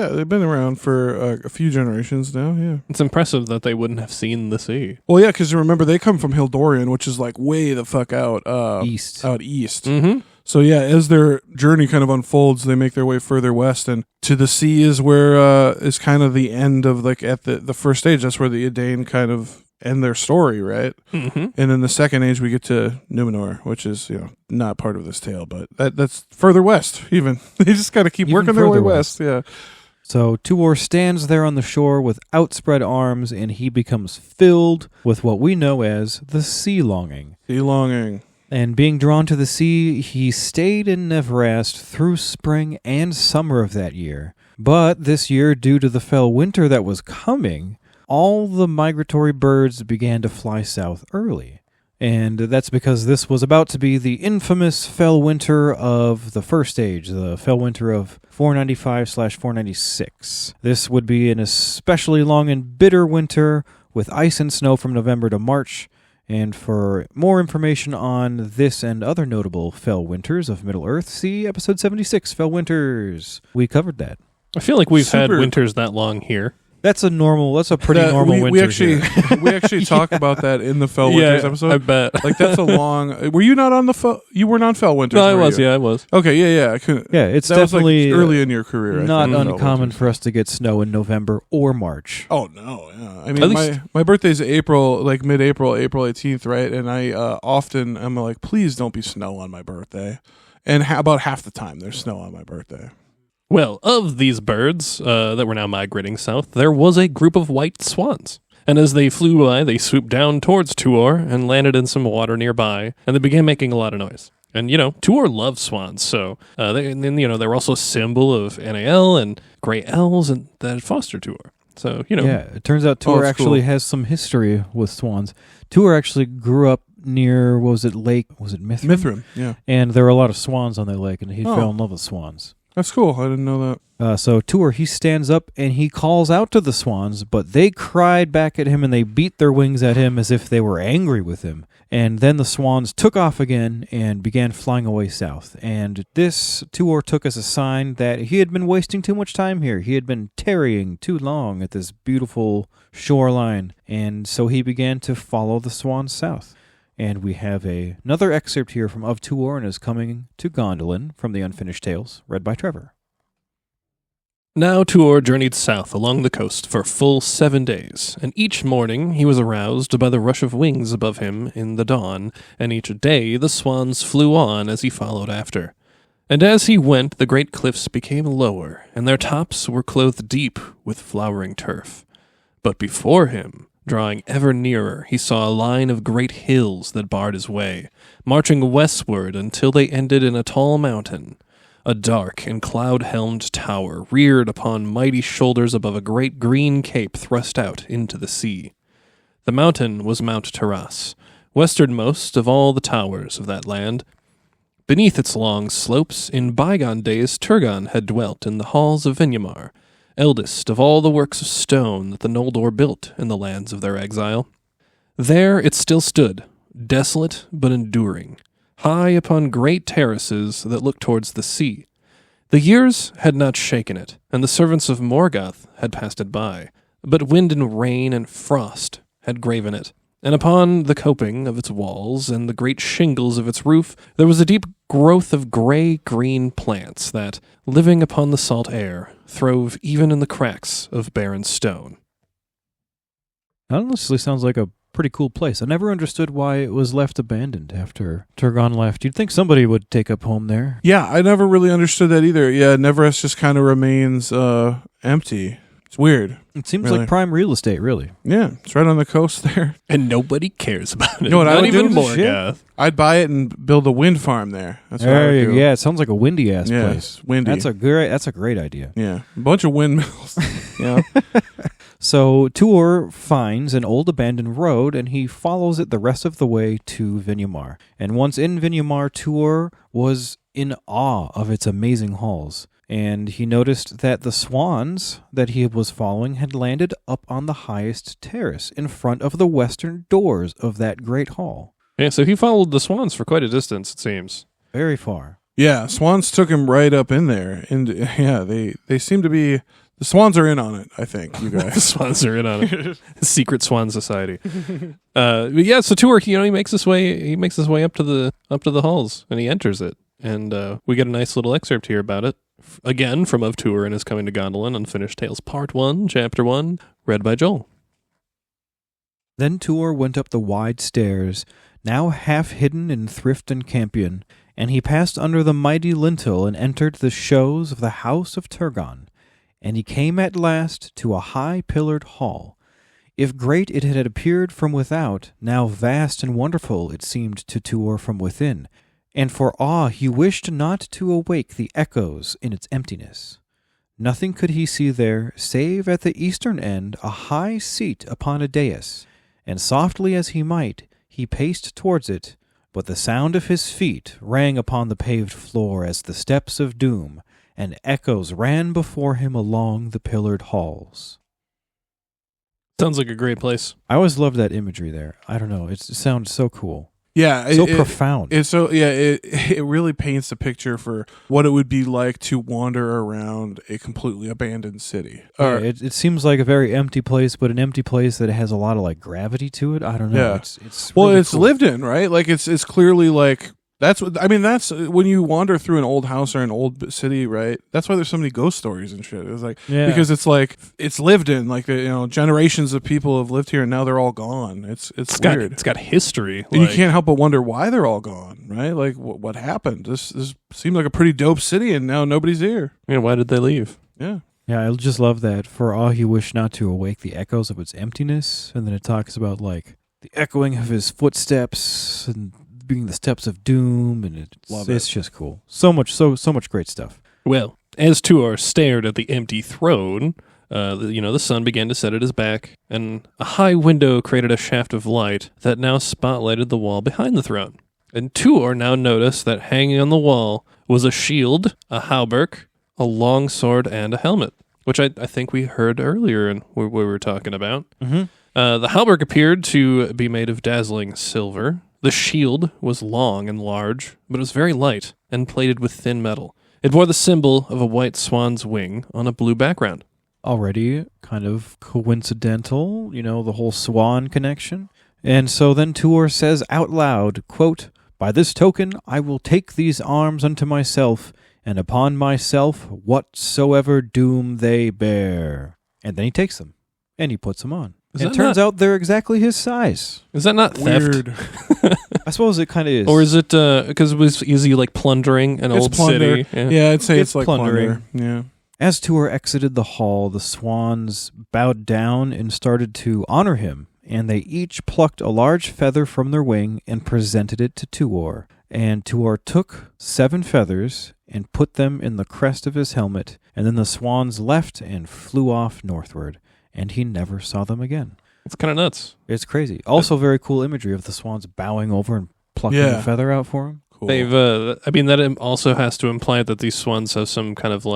they've been around for a few generations now, yeah. It's impressive that they wouldn't have seen the sea. Well, yeah, because remember, they come from Hildorian, which is like way the fuck out east. Out east. Mm-hmm. So yeah, as their journey kind of unfolds, they make their way further west, and to the sea is where is kind of the end of like at the first stage. That's where the Edain kind of end their story, right? Mm-hmm. And in the second age, we get to Numenor, which is not part of this tale, but that's further west. Even they just got to keep working their way west. Yeah. So Tuor stands there on the shore with outspread arms, and he becomes filled with what we know as the sea longing. Sea longing. And being drawn to the sea, he stayed in Nevrest through spring and summer of that year. But this year, due to the fell winter that was coming, all the migratory birds began to fly south early. And that's because this was about to be the infamous fell winter of the first age, the fell winter of 495/496. This would be an especially long and bitter winter with ice and snow from November to March. And for more information on this and other notable fell winters of Middle-earth, see episode 76, Fell Winters. We covered that. I feel like we've had winters that long here. That's a pretty normal winter. We actually talk about that in the Fell Winters episode. I bet. Like that's a long. Were you not on the you were not Fell Winters? No, I was. Yeah, I was. Okay, yeah. I couldn't. Yeah, it's that definitely was like early in your career. Not uncommon for us to get snow in November or March. Oh no, yeah. I mean, my birthday's April, like mid-April, April 18th, right? And I often I'm like, please don't be snow on my birthday. And about half the time there's snow on my birthday. Well, of these birds that were now migrating south, there was a group of white swans. And as they flew by, they swooped down towards Tuor and landed in some water nearby, and they began making a lot of noise. And, Tuor loves swans, so they were also a symbol of Anael and Grey Elves and that foster Tuor. So, Yeah, it turns out Tuor actually has some history with swans. Tuor actually grew up near, was it Mithrin? Mithrin, yeah. And there were a lot of swans on that lake, and he fell in love with swans. That's cool. I didn't know that. So Tuor, he stands up and he calls out to the swans, but they cried back at him and they beat their wings at him as if they were angry with him. And then the swans took off again and began flying away south. And this Tuor took as a sign that he had been wasting too much time here. He had been tarrying too long at this beautiful shoreline. And so he began to follow the swans south. And we have another excerpt here from Of Tuor and Is Coming to Gondolin from the Unfinished Tales, read by Trevor. Now Tuor journeyed south along the coast for full 7 days, and each morning he was aroused by the rush of wings above him in the dawn, and each day the swans flew on as he followed after. And as he went, the great cliffs became lower, and their tops were clothed deep with flowering turf. But before him, drawing ever nearer, he saw a line of great hills that barred his way, marching westward until they ended in a tall mountain. A dark and cloud-helmed tower reared upon mighty shoulders above a great green cape thrust out into the sea. The mountain was Mount Taras, westernmost of all the towers of that land. Beneath its long slopes, in bygone days Turgon had dwelt in the halls of Vinyamar, eldest of all the works of stone that the Noldor built in the lands of their exile. There it still stood, desolate but enduring, high upon great terraces that looked towards the sea. The years had not shaken it, and the servants of Morgoth had passed it by, but wind and rain and frost had graven it, and upon the coping of its walls and the great shingles of its roof there was a deep growth of gray-green plants that, living upon the salt air, throve even in the cracks of barren stone. That honestly sounds like a pretty cool place. I never understood why it was left abandoned after Turgon left. You'd think somebody would take up home there. Yeah, I never really understood that either. Yeah, Neverest just kind of remains empty. It's weird. It seems like prime real estate, really. Yeah, it's right on the coast there. And nobody cares about it. You know what Not I would even do? Morgoth. I'd buy it and build a wind farm there. That's what I would do. Yeah, it sounds like a windy-ass Yeah, place. it's windy. That's a great idea. Yeah, a bunch of windmills. Yeah. So Tuor finds an old abandoned road, and he follows it the rest of the way to Vinyamar. And once in Vinyamar, Tuor was in awe of its amazing halls. And he noticed that the swans that he was following had landed up on the highest terrace in front of the western doors of that great hall. Yeah, so he followed the swans for quite a distance, it seems. Very far. Yeah, swans took him right up in there. And yeah, they seem to be... The swans are in on it, I think, you guys. The swans are in on it. Secret Swan Society. But yeah, so Tuor, he makes his way up to the halls, and he enters it. And we get a nice little excerpt here about it. Again, from Of Tuor and Is Coming to Gondolin, Unfinished Tales, Part 1, Chapter 1, read by Joel. Then Tuor went up the wide stairs, now half hidden in thrift and campion, and he passed under the mighty lintel and entered the shows of the house of Turgon. And he came at last to a high-pillared hall. If great it had appeared from without, now vast and wonderful it seemed to Tuor from within, and for awe he wished not to awake the echoes in its emptiness. Nothing could he see there, save at the eastern end a high seat upon a dais, and softly as he might, he paced towards it, but the sound of his feet rang upon the paved floor as the steps of doom, and echoes ran before him along the pillared halls. Sounds like a great place. I always loved that imagery there. I don't know, it sounds so cool. Yeah, So profound. It really paints a picture for what it would be like to wander around a completely abandoned city. It seems like a very empty place, but an empty place that has a lot of like gravity to it. I don't know. Yeah. It's well, really it's cool. lived in, right? Like it's clearly like that's when you wander through an old house or an old city, right? That's why there's so many ghost stories and shit. It's like because it's like it's lived in, like generations of people have lived here and now they're all gone. It's weird. It's got history, and you can't help but wonder why they're all gone, right? Like what happened? This seemed like a pretty dope city, and now nobody's here. Why did they leave? Yeah. Yeah, I just love that. For all he wished not to awake the echoes of its emptiness, and then it talks about like the echoing of his footsteps and being the steps of doom, and it's just cool. So much great stuff. Well, as Tuor stared at the empty throne, the sun began to set at his back, and a high window created a shaft of light that now spotlighted the wall behind the throne. And Tuor now noticed that hanging on the wall was a shield, a hauberk, a long sword, and a helmet, which I think we heard earlier in what we were talking about. Mm-hmm. The hauberk appeared to be made of dazzling silver. The shield was long and large, but it was very light and plated with thin metal. It bore the symbol of a white swan's wing on a blue background. Already kind of coincidental, the whole swan connection. And so then Tuor says out loud, quote, "By this token I will take these arms unto myself, and upon myself whatsoever doom they bear." And then he takes them, and he puts them on. It turns out they're exactly his size. Is that not Weird. theft? I suppose it kind of is. Or is it because it was easy, like plundering an old plunder. city? Yeah, I'd say It's it's like plundering. plunder. Yeah. As Tuor exited the hall, the swans bowed down and started to honor him, and they each plucked a large feather from their wing and presented it to Tuor. And Tuor took 7 feathers and put them in the crest of his helmet, and then the swans left and flew off northward, and he never saw them again. It's kind of nuts. It's crazy. Also very cool imagery of the swans bowing over and plucking the feather out for him. Cool. They've, that also has to imply that these swans have some kind of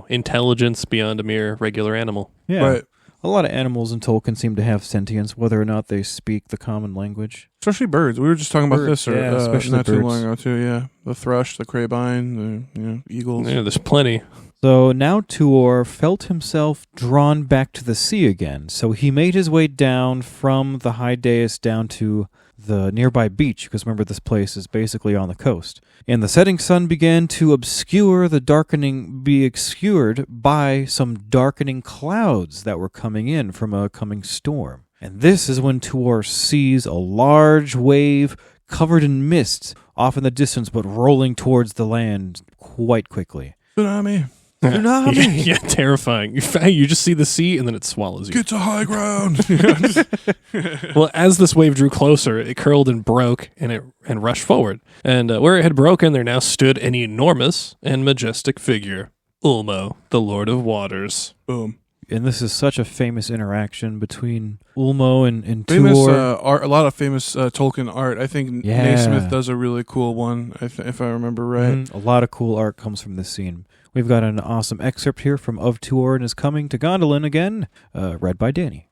intelligence beyond a mere regular animal. Yeah. Right. A lot of animals in Tolkien seem to have sentience, whether or not they speak the common language. Especially birds. We were just talking about Birds, this especially not too birds. long ago too. Yeah, the thrush, the crabine, the eagles. Yeah, there's plenty. So now Tuor felt himself drawn back to the sea again, so he made his way down from the high dais down to the nearby beach, because remember this place is basically on the coast. And the setting sun began to be obscured by some darkening clouds that were coming in from a coming storm. And this is when Tuor sees a large wave covered in mist off in the distance, but rolling towards the land quite quickly. Tsunami. Tsunami! Yeah, terrifying. You just see the sea and then it swallows you. Get to high ground. Well, as this wave drew closer, it curled and broke and rushed forward. And where it had broken, there now stood an enormous and majestic figure, Ulmo, the Lord of Waters. Boom. And this is such a famous interaction between Ulmo and Famous Tuor. art, a lot of famous Tolkien art. I think Yeah. Naismith does a really cool one, if I remember right. A lot of cool art comes from this scene. We've got an awesome excerpt here from Of Tuor and His Coming to Gondolin again, read by Danny.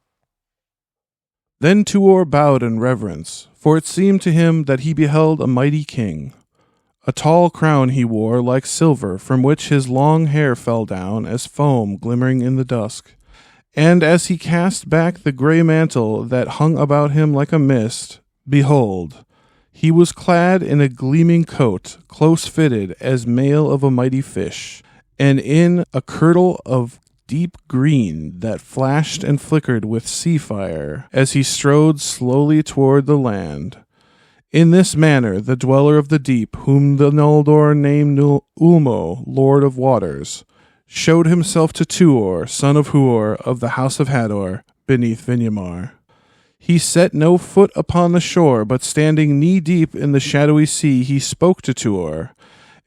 Then Tuor bowed in reverence, for it seemed to him that he beheld a mighty king. A tall crown he wore like silver, from which his long hair fell down as foam glimmering in the dusk. And as he cast back the grey mantle that hung about him like a mist, behold, he was clad in a gleaming coat, close fitted as mail of a mighty fish, and in a kirtle of deep green that flashed and flickered with sea fire as he strode slowly toward the land. In this manner the dweller of the deep, whom the Noldor named Ulmo, Lord of Waters, showed himself to Tuor, son of Huor, of the house of Hador, beneath Vinyamar. He set no foot upon the shore, but standing knee-deep in the shadowy sea, he spoke to Tuor,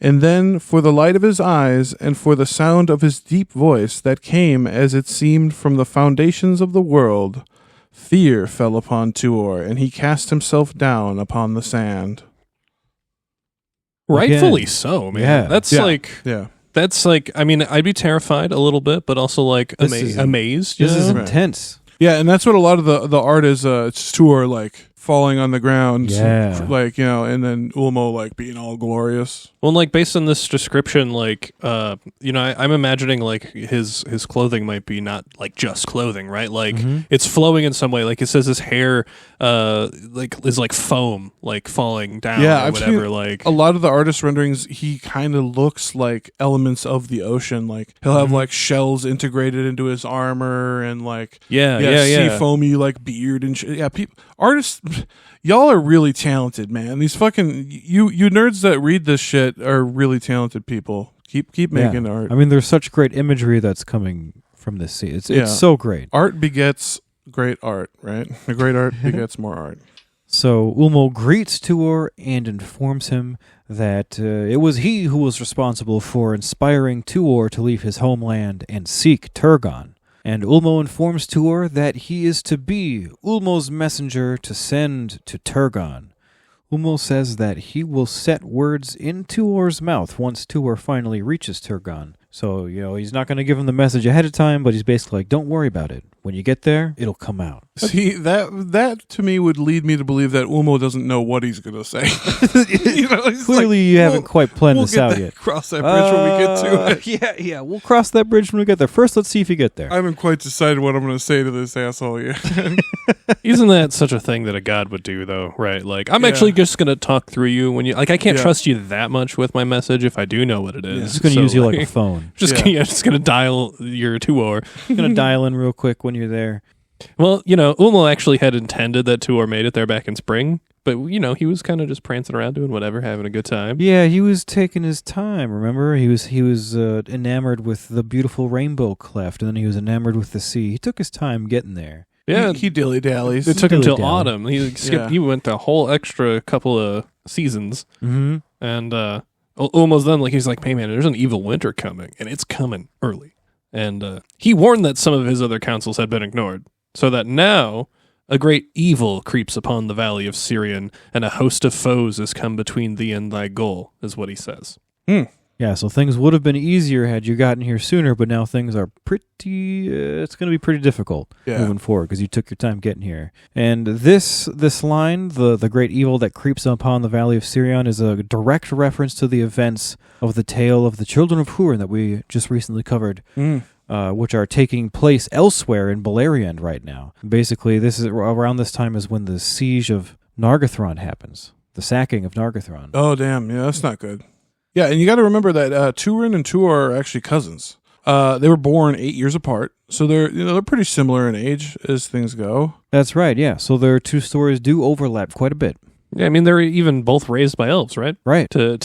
And then for the light of his eyes and for the sound of his deep voice that came as it seemed from the foundations of the world, fear fell upon Tuor, and he cast himself down upon the sand. Rightfully Again. so, man. Yeah. That's Yeah. like... Yeah. That's like, I mean, I'd be terrified a little bit, but also like This is- amazed. This is you know? intense. Yeah, and that's what a lot of the art is. It's Tuor like falling on the ground, Yeah. like, you know, and then Ulmo like being all glorious. Well, like based on this description, like you know, I'm imagining like his clothing might be not like just clothing, right? Like it's flowing in some way. Like it says his hair like is like foam, like falling down Yeah, or I've whatever. seen Like a lot of the artist renderings, he kind of looks like elements of the ocean. Like he'll have like shells integrated into his armor and like yeah. sea foamy like beard and yeah. Artists, y'all are really talented, man. These fucking you nerds that read this shit are really talented people. Keep making art. I mean, there's such great imagery that's coming from this scene. Yeah. It's so great. Art begets great art, right? The great art begets more art. So Ulmo greets Tuor and informs him that it was he who was responsible for inspiring Tuor to leave his homeland and seek Turgon. And Ulmo informs Tuor that he is to be Ulmo's messenger to send to Turgon. Ulmo says that he will set words in Tuor's mouth once Tuor finally reaches Turgon. So, you know, he's not going to give him the message ahead of time, but he's basically like, don't worry about it. When you get there, it'll come out. See, that to me would lead me to believe that Ulmo doesn't know what he's going to say. You know, he's Clearly, like, you haven't quite planned this out yet. Cross that bridge when we get to it. Yeah, we'll cross that bridge when we get there. First, let's see if you get there. I haven't quite decided what I'm going to say to this asshole yet. Isn't that such a thing that a god would do, though? Right? Like, I'm Yeah. actually just gonna talk through you when you like. I can't Yeah. trust you that much with my message if I do know what it is. I'm just going to So, use you like a phone. just gonna dial your Tuor. I'm going to dial in real quick when you're there. Well, you know, Ulmo actually had intended that Tuor made it there back in spring, but you know, he was kind of just prancing around doing whatever, having a good time. Yeah, he was taking his time. Remember, he was enamored with the beautiful rainbow cleft, and then he was enamored with the sea. He took his time getting there. Yeah, he dilly dallies. it took him till dilly-dally. autumn. He skipped. Yeah. He went the whole extra couple of seasons, Mm-hmm. and almost then, like he's like, "Hey man, there's an evil winter coming, and it's coming early." And he warned that some of his other counsels had been ignored, so that now a great evil creeps upon the valley of Sirion, and a host of foes has come between thee and thy goal, is what he says. Yeah, so things would have been easier had you gotten here sooner, but now things are pretty. It's going to be pretty difficult moving forward because you took your time getting here. And this line, the great evil that creeps upon the valley of Sirion, is a direct reference to the events of the tale of the children of Hurin that we just recently covered. Which are taking place elsewhere in Beleriand right now. Basically, this is around this time is when the siege of Nargothrond happens, the sacking of Nargothrond. Oh, damn. Yeah, that's not good. Yeah, and you got to remember that Turin and Tuor are actually cousins. They were born 8 years apart, so they're pretty similar in age as things go. That's right, yeah. So their two stories do overlap quite a bit. Yeah, I mean they're even both raised by elves, right? Right. To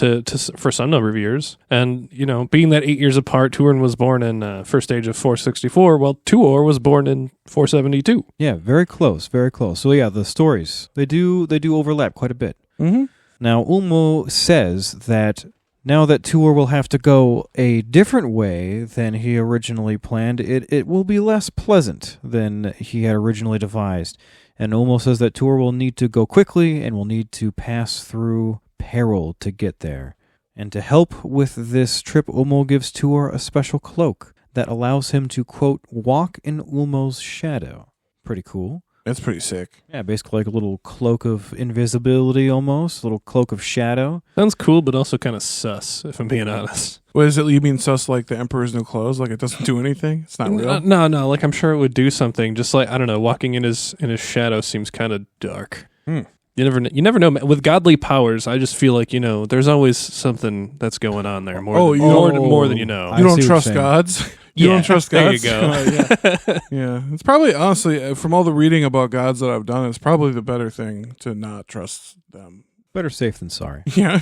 for some number of years, and you know, being that 8 years apart, Turin was born in first age of 464, while Tuor was born in 472. Yeah, very close, very close. So yeah, the stories they do overlap quite a bit. Mm-hmm. Now Ulmo says that now that Tuor will have to go a different way than he originally planned, it will be less pleasant than he had originally devised. And Ulmo says that Tuor will need to go quickly and will need to pass through peril to get there. And to help with this trip, Ulmo gives Tuor a special cloak that allows him to, quote, walk in Ulmo's shadow. Pretty cool. That's pretty sick. Yeah, basically like a little cloak of invisibility almost, a little cloak of shadow. Sounds cool, but also kind of sus, if I'm being honest. What is it? You mean sus like the Emperor's New Clothes? Like it doesn't do anything? It's not real? No. Like I'm sure it would do something. Just like I don't know, walking in his shadow seems kind of dark. You never know. With godly powers, I just feel like there's always something that's going on there. More than you know. You don't trust gods? You don't trust gods? There you go. Yeah. It's probably, honestly, from all the reading about gods that I've done, it's probably the better thing to not trust them. Better safe than sorry. Yeah.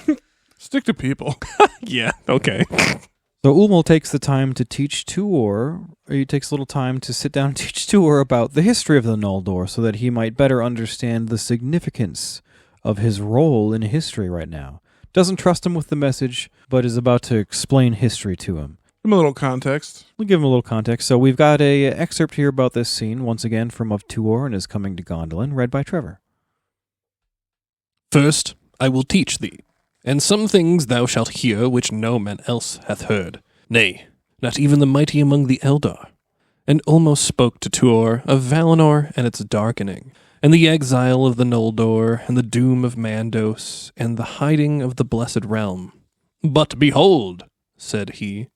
Stick to people. Yeah, okay. So Ulmo takes the time to teach Tuor, or he takes a little time to sit down and teach Tuor about the history of the Noldor so that he might better understand the significance of his role in history right now. doesn't trust him with the message, but is about to explain history to him. Give him a little context. We'll give him a little context. So we've got a excerpt here about this scene, once again from Of Tuor and His Coming to Gondolin, read by Trevor. First, I will teach thee, and some things thou shalt hear which no man else hath heard, nay, not even the mighty among the Eldar. And Ulmo spoke to Tuor of Valinor and its darkening, and the exile of the Noldor, and the doom of Mandos, and the hiding of the Blessed Realm. But behold, said he,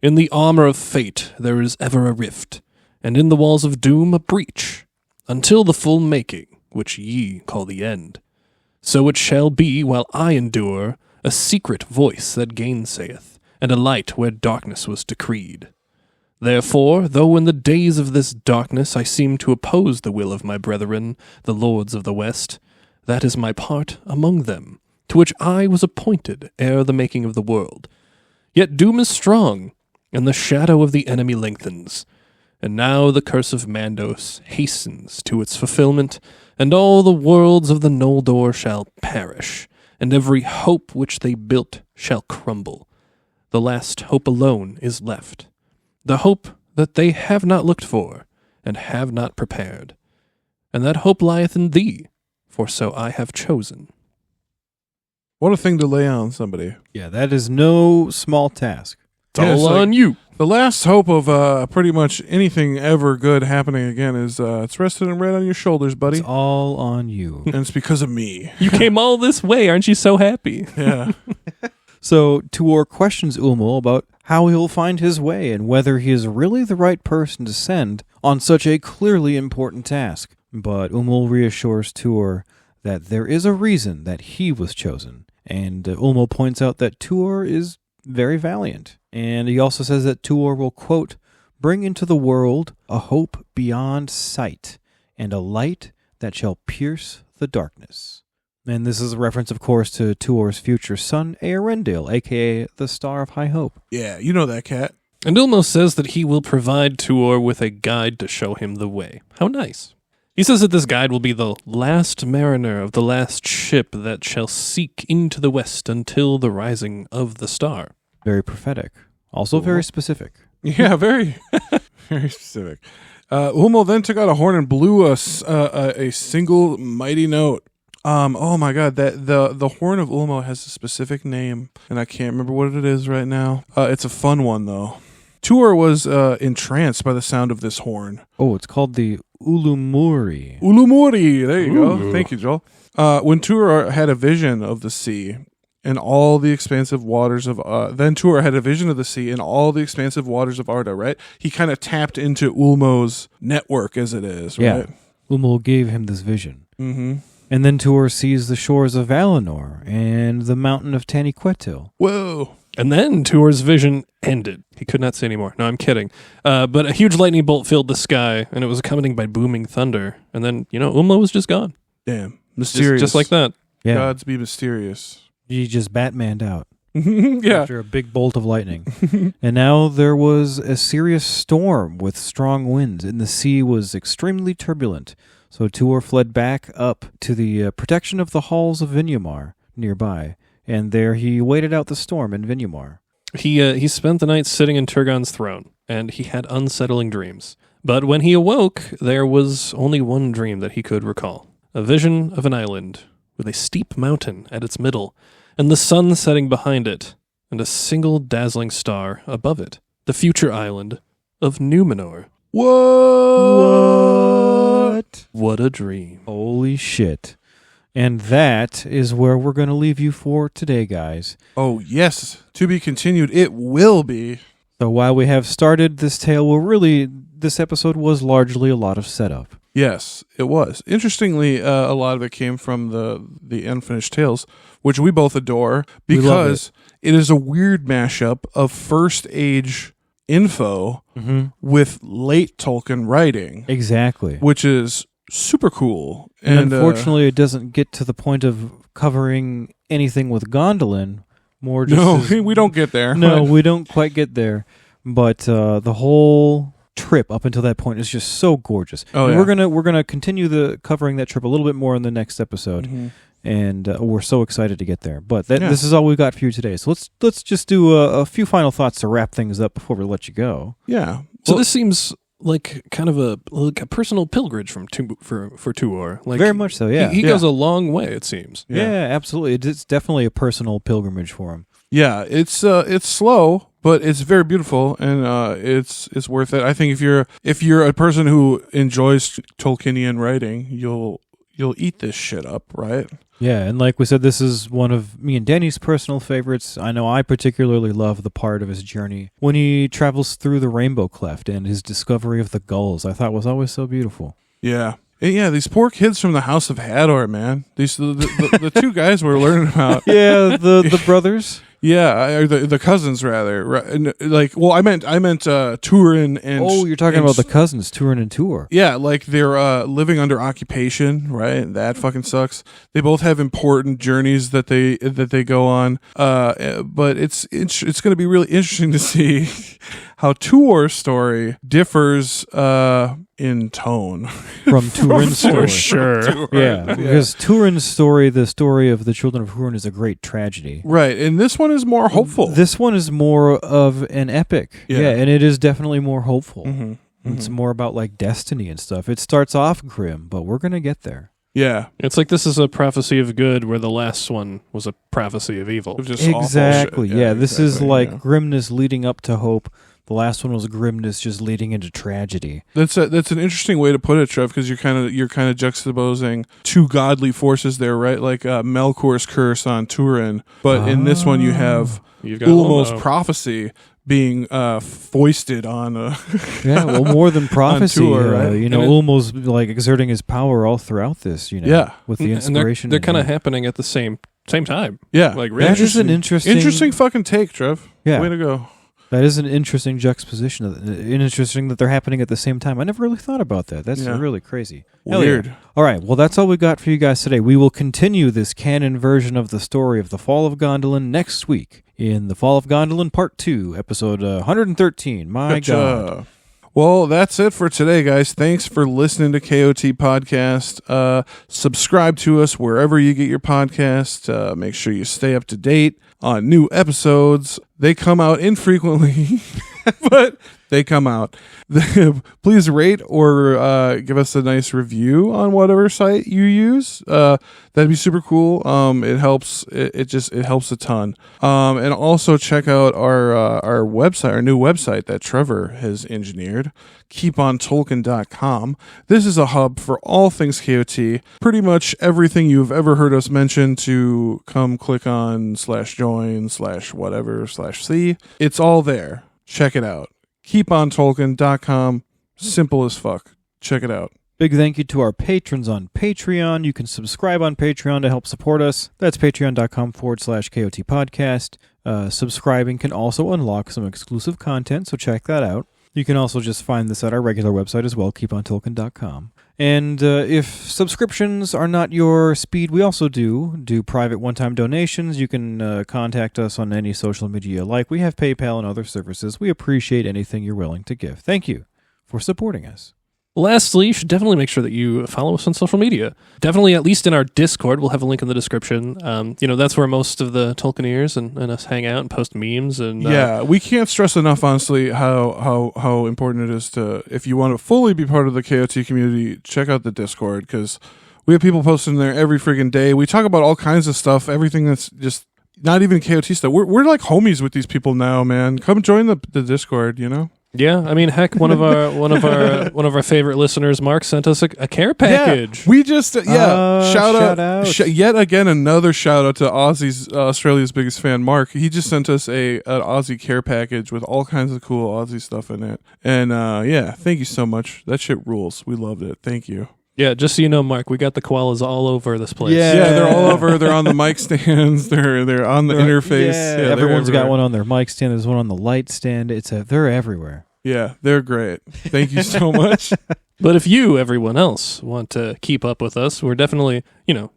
in the armor of fate there is ever a rift, and in the walls of doom a breach, until the full making, which ye call the end. So it shall be while I endure, a secret voice that gainsayeth, and a light where darkness was decreed. Therefore, though in the days of this darkness I seem to oppose the will of my brethren, the lords of the West, that is my part among them, to which I was appointed ere the making of the world. Yet doom is strong, and the shadow of the enemy lengthens. And now the curse of Mandos hastens to its fulfillment, and all the worlds of the Noldor shall perish, and every hope which they built shall crumble. The last hope alone is left, the hope that they have not looked for, and have not prepared. And that hope lieth in thee, for so I have chosen. What a thing to lay on somebody. Yeah, that is no small task. It's all on you. The last hope of pretty much anything ever good happening again is it's resting right on your shoulders, buddy. It's all on you. And it's because of me. You came all this way, aren't you so happy? Yeah. So Tuor questions Ulmo about how he'll find his way and whether he is really the right person to send on such a clearly important task. But Ulmo reassures Tuor that there is a reason that he was chosen. And Ulmo points out that Tuor is very valiant. And he also says that Tuor will, quote, bring into the world a hope beyond sight and a light that shall pierce the darkness. And this is a reference, of course, to Tuor's future son, Eärendil, a.k.a. the Star of High Hope. Yeah, you know that cat. And Ulmo says that he will provide Tuor with a guide to show him the way. How nice. He says that this guide will be the last mariner of the last ship that shall seek into the west until the rising of the star. Very prophetic. Also very specific. Yeah, very, very specific. Ulmo then took out a horn and blew a single mighty note. Oh my God, the horn of Ulmo has a specific name, and I can't remember what it is right now. It's a fun one though. Tuor was entranced by the sound of this horn. Oh, it's called the Ulumuri. Ulumuri, there you Ooh. go. Thank you, Joel. When Tuor had a vision of the sea and all the expansive waters of, then Tuor had a vision of the sea and all the expansive waters of Arda, right? He kind of tapped into Ulmo's network as it is, right? Yeah. Ulmo gave him this vision. Mm-hmm. And then Tuor sees the shores of Valinor and the mountain of Taniquetil. Whoa. And then Tuor's vision ended. He could not see anymore. No, I'm kidding. But a huge lightning bolt filled the sky, and it was accompanied by booming thunder. And then, Ulmo was just gone. Damn. Mysterious. Just like that. Yeah. Gods be mysterious. He just Batmaned out Yeah. after a big bolt of lightning. And now there was a serious storm with strong winds, and the sea was extremely turbulent. So Tuor fled back up to the protection of the halls of Vinyamar nearby, and there he waited out the storm in Vinyamar. He spent the night sitting in Turgon's throne, and he had unsettling dreams. But when he awoke, there was only one dream that he could recall. A vision of an island with a steep mountain at its middle, and the sun setting behind it, and a single dazzling star above it. The future island of Numenor. What? What a dream. Holy shit. And that is where we're going to leave you for today, guys. Oh, yes. To be continued. It will be. So while we have started this tale, this episode was largely a lot of setup. Yes, it was. Interestingly, a lot of it came from the Unfinished Tales, which we both adore, because it is a weird mashup of First Age info with late Tolkien writing. Exactly. Which is super cool. And unfortunately, it doesn't get to the point of covering anything with Gondolin. We don't get there. No, we don't quite get there. But the whole trip up until that point is just so gorgeous. Oh, and yeah. we're gonna continue covering that trip a little bit more in the next episode. Mhm. And we're so excited to get there. But Yeah. this is all we've got for you today. So let's just do a few final thoughts to wrap things up before we let you go. Yeah. So Well, this seems like kind of a personal pilgrimage for Tuor. Like Very much so, yeah. He Yeah. goes a long way, it seems. Yeah, absolutely. It's definitely a personal pilgrimage for him. yeah, it's slow, but it's very beautiful, and it's worth it. I think if you're a person who enjoys Tolkienian writing, you'll eat this shit up, right? Yeah, and like we said, this is one of me and Danny's personal favorites. I know I particularly love the part of his journey when he travels through the Rainbow Cleft and his discovery of the gulls. I thought was always so beautiful. Yeah. And yeah, these poor kids from the House of Hador, man. These the two guys we're learning about. Yeah, the brothers. Yeah, or the cousins rather. Right, and, like, well, I meant Turin and. Oh, you're talking about the cousins, Turin and Tuor. Yeah, like they're living under occupation, right? That fucking sucks. They both have important journeys that they go on. But it's going to be really interesting to see how Tuor's story differs in tone From Turin's story. Sure. Yeah, because Turin's story, the story of the children of Hurin, is a great tragedy. Right, and this one is more hopeful. This one is more of an epic. Yeah. And it is definitely more hopeful. Mm-hmm. It's more about like destiny and stuff. It starts off grim, but we're going to get there. Yeah, It's like this is a prophecy of good where the last one was a prophecy of evil. it was just awful Exactly. shit. Yeah, this is exactly, like yeah. grimness leading up to hope. The last one was grimness just leading into tragedy. That's an interesting way to put it, Trev, because you're kind of juxtaposing two godly forces there, right? Like Melkor's curse on Turin, but in this one you have You've got Ulmo's Ulmo. prophecy being foisted on. Yeah, well, more than prophecy. Tuor, right? Ulmo's like exerting his power all throughout this. Yeah. with the And inspiration. they're kind of in him. happening at the same time. Yeah, Like really That is an interesting fucking take, Trev. Yeah. Way to go. That is an interesting juxtaposition. Interesting that they're happening at the same time. I never really thought about that. That's Yeah. really crazy. Hell yeah. Weird. All right. Well, that's all we got for you guys today. We will continue this canon version of the story of the Fall of Gondolin next week in the Fall of Gondolin Part 2, episode 113. My Gotcha. God. Well, that's it for today, guys. Thanks for listening to KOT Podcast. Subscribe to us wherever you get your podcast. Make sure you stay up to date on new episodes. They come out infrequently, but they come out. Please rate or give us a nice review on whatever site you use. That'd be super cool. It helps. It helps a ton. And also check out our website, our new website that Trevor has engineered, keepontolkien.com. This is a hub for all things KOT. Pretty much everything you've ever heard us mention to come click on /join/whatever/see. It's all there. Check it out. keepontolkien.com. Simple as fuck. Check it out. Big thank you to our patrons on Patreon. You can subscribe on Patreon to help support us. That's patreon.com/KOT podcast. Subscribing can also unlock some exclusive content, so check that out. You can also just find this at our regular website as well, keepontolkien.com. And if subscriptions are not your speed, we also do private one-time donations. You can contact us on any social media you like. We have PayPal and other services. We appreciate anything you're willing to give. Thank you for supporting us. Lastly, you should definitely make sure that you follow us on social media. Definitely, at least in our Discord, we'll have a link in the description. That's where most of the Tolkieneers and us hang out and post memes. And Yeah, we can't stress enough, honestly, how important it is to, if you want to fully be part of the KOT community, check out the Discord, because we have people posting there every freaking day. We talk about all kinds of stuff, everything that's just not even KOT stuff. We're like homies with these people now, man. Come join the Discord, you know? Yeah, I mean, heck, one of our favorite listeners, Mark, sent us a care package. Yeah, we just shout out. Yet again, another shout out to Australia's biggest fan, Mark. He just sent us an Aussie care package with all kinds of cool Aussie stuff in it. And thank you so much. That shit rules. We loved it. Thank you. Yeah, just so you know, Mark, we got the koalas all over this place. Yeah, they're all over. They're on the mic stands. They're on the interface. Yeah, everyone's got one on their mic stand. There's one on the light stand. They're everywhere. Yeah, they're great. Thank you so much. But if you, everyone else, want to keep up with us, we're definitely, I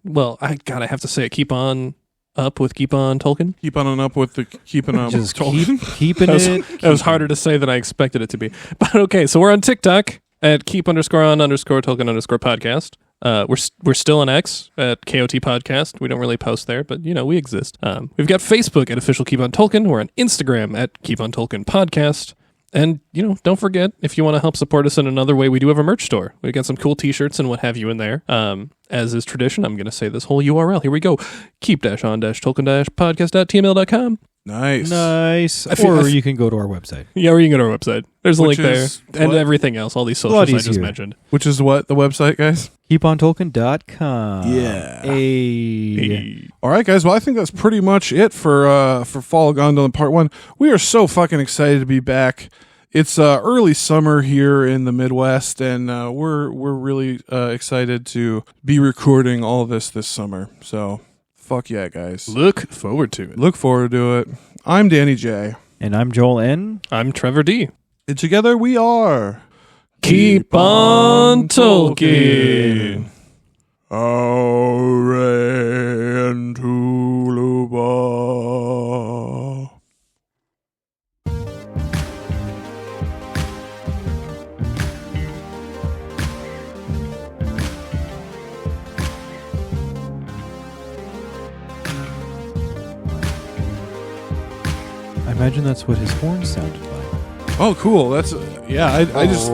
have to say it, keep on up with Keep On Tolkien. Keep on and up with the keeping up. Just Tolkien. keeping it. It was harder to say than I expected it to be. But okay, so we're on TikTok at keep_on_Tolkien_podcast. We're still on X at KOT Podcast. We don't really post there, but we exist. We've got Facebook at Official Keep On Tolkien. We're on Instagram at Keep On Tolkien Podcast. And, don't forget, if you want to help support us in another way, we do have a merch store. We got some cool t-shirts and what have you in there. As is tradition, I'm going to say this whole URL. Here we go. keep-on-tolkien-podcast.tml.com. Nice. Or you can go to our website. Yeah, or you can go to our website. There's a link Which there. is And what? everything else, all these socials I just mentioned. Which is what, the website, guys? KeepOnTolkien.com. Yeah. Hey. All right, guys. Well, I think that's pretty much it for Fall of Gondolin Part 1. We are so fucking excited to be back. It's early summer here in the Midwest, and we're really excited to be recording all of this summer. So, fuck yeah, guys. Look forward to it. Look forward to it. I'm Danny J. And I'm Joel N. I'm Trevor D. And together we are... Keep on Tolkien. Aure and Tuluba. I imagine that's what his horn sounded like. Oh, cool. That's... yeah, I just...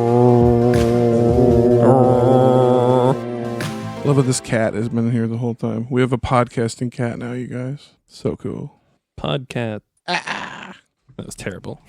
love that this cat has been here the whole time. We have a podcasting cat now, you guys. So cool. Podcat. That was terrible.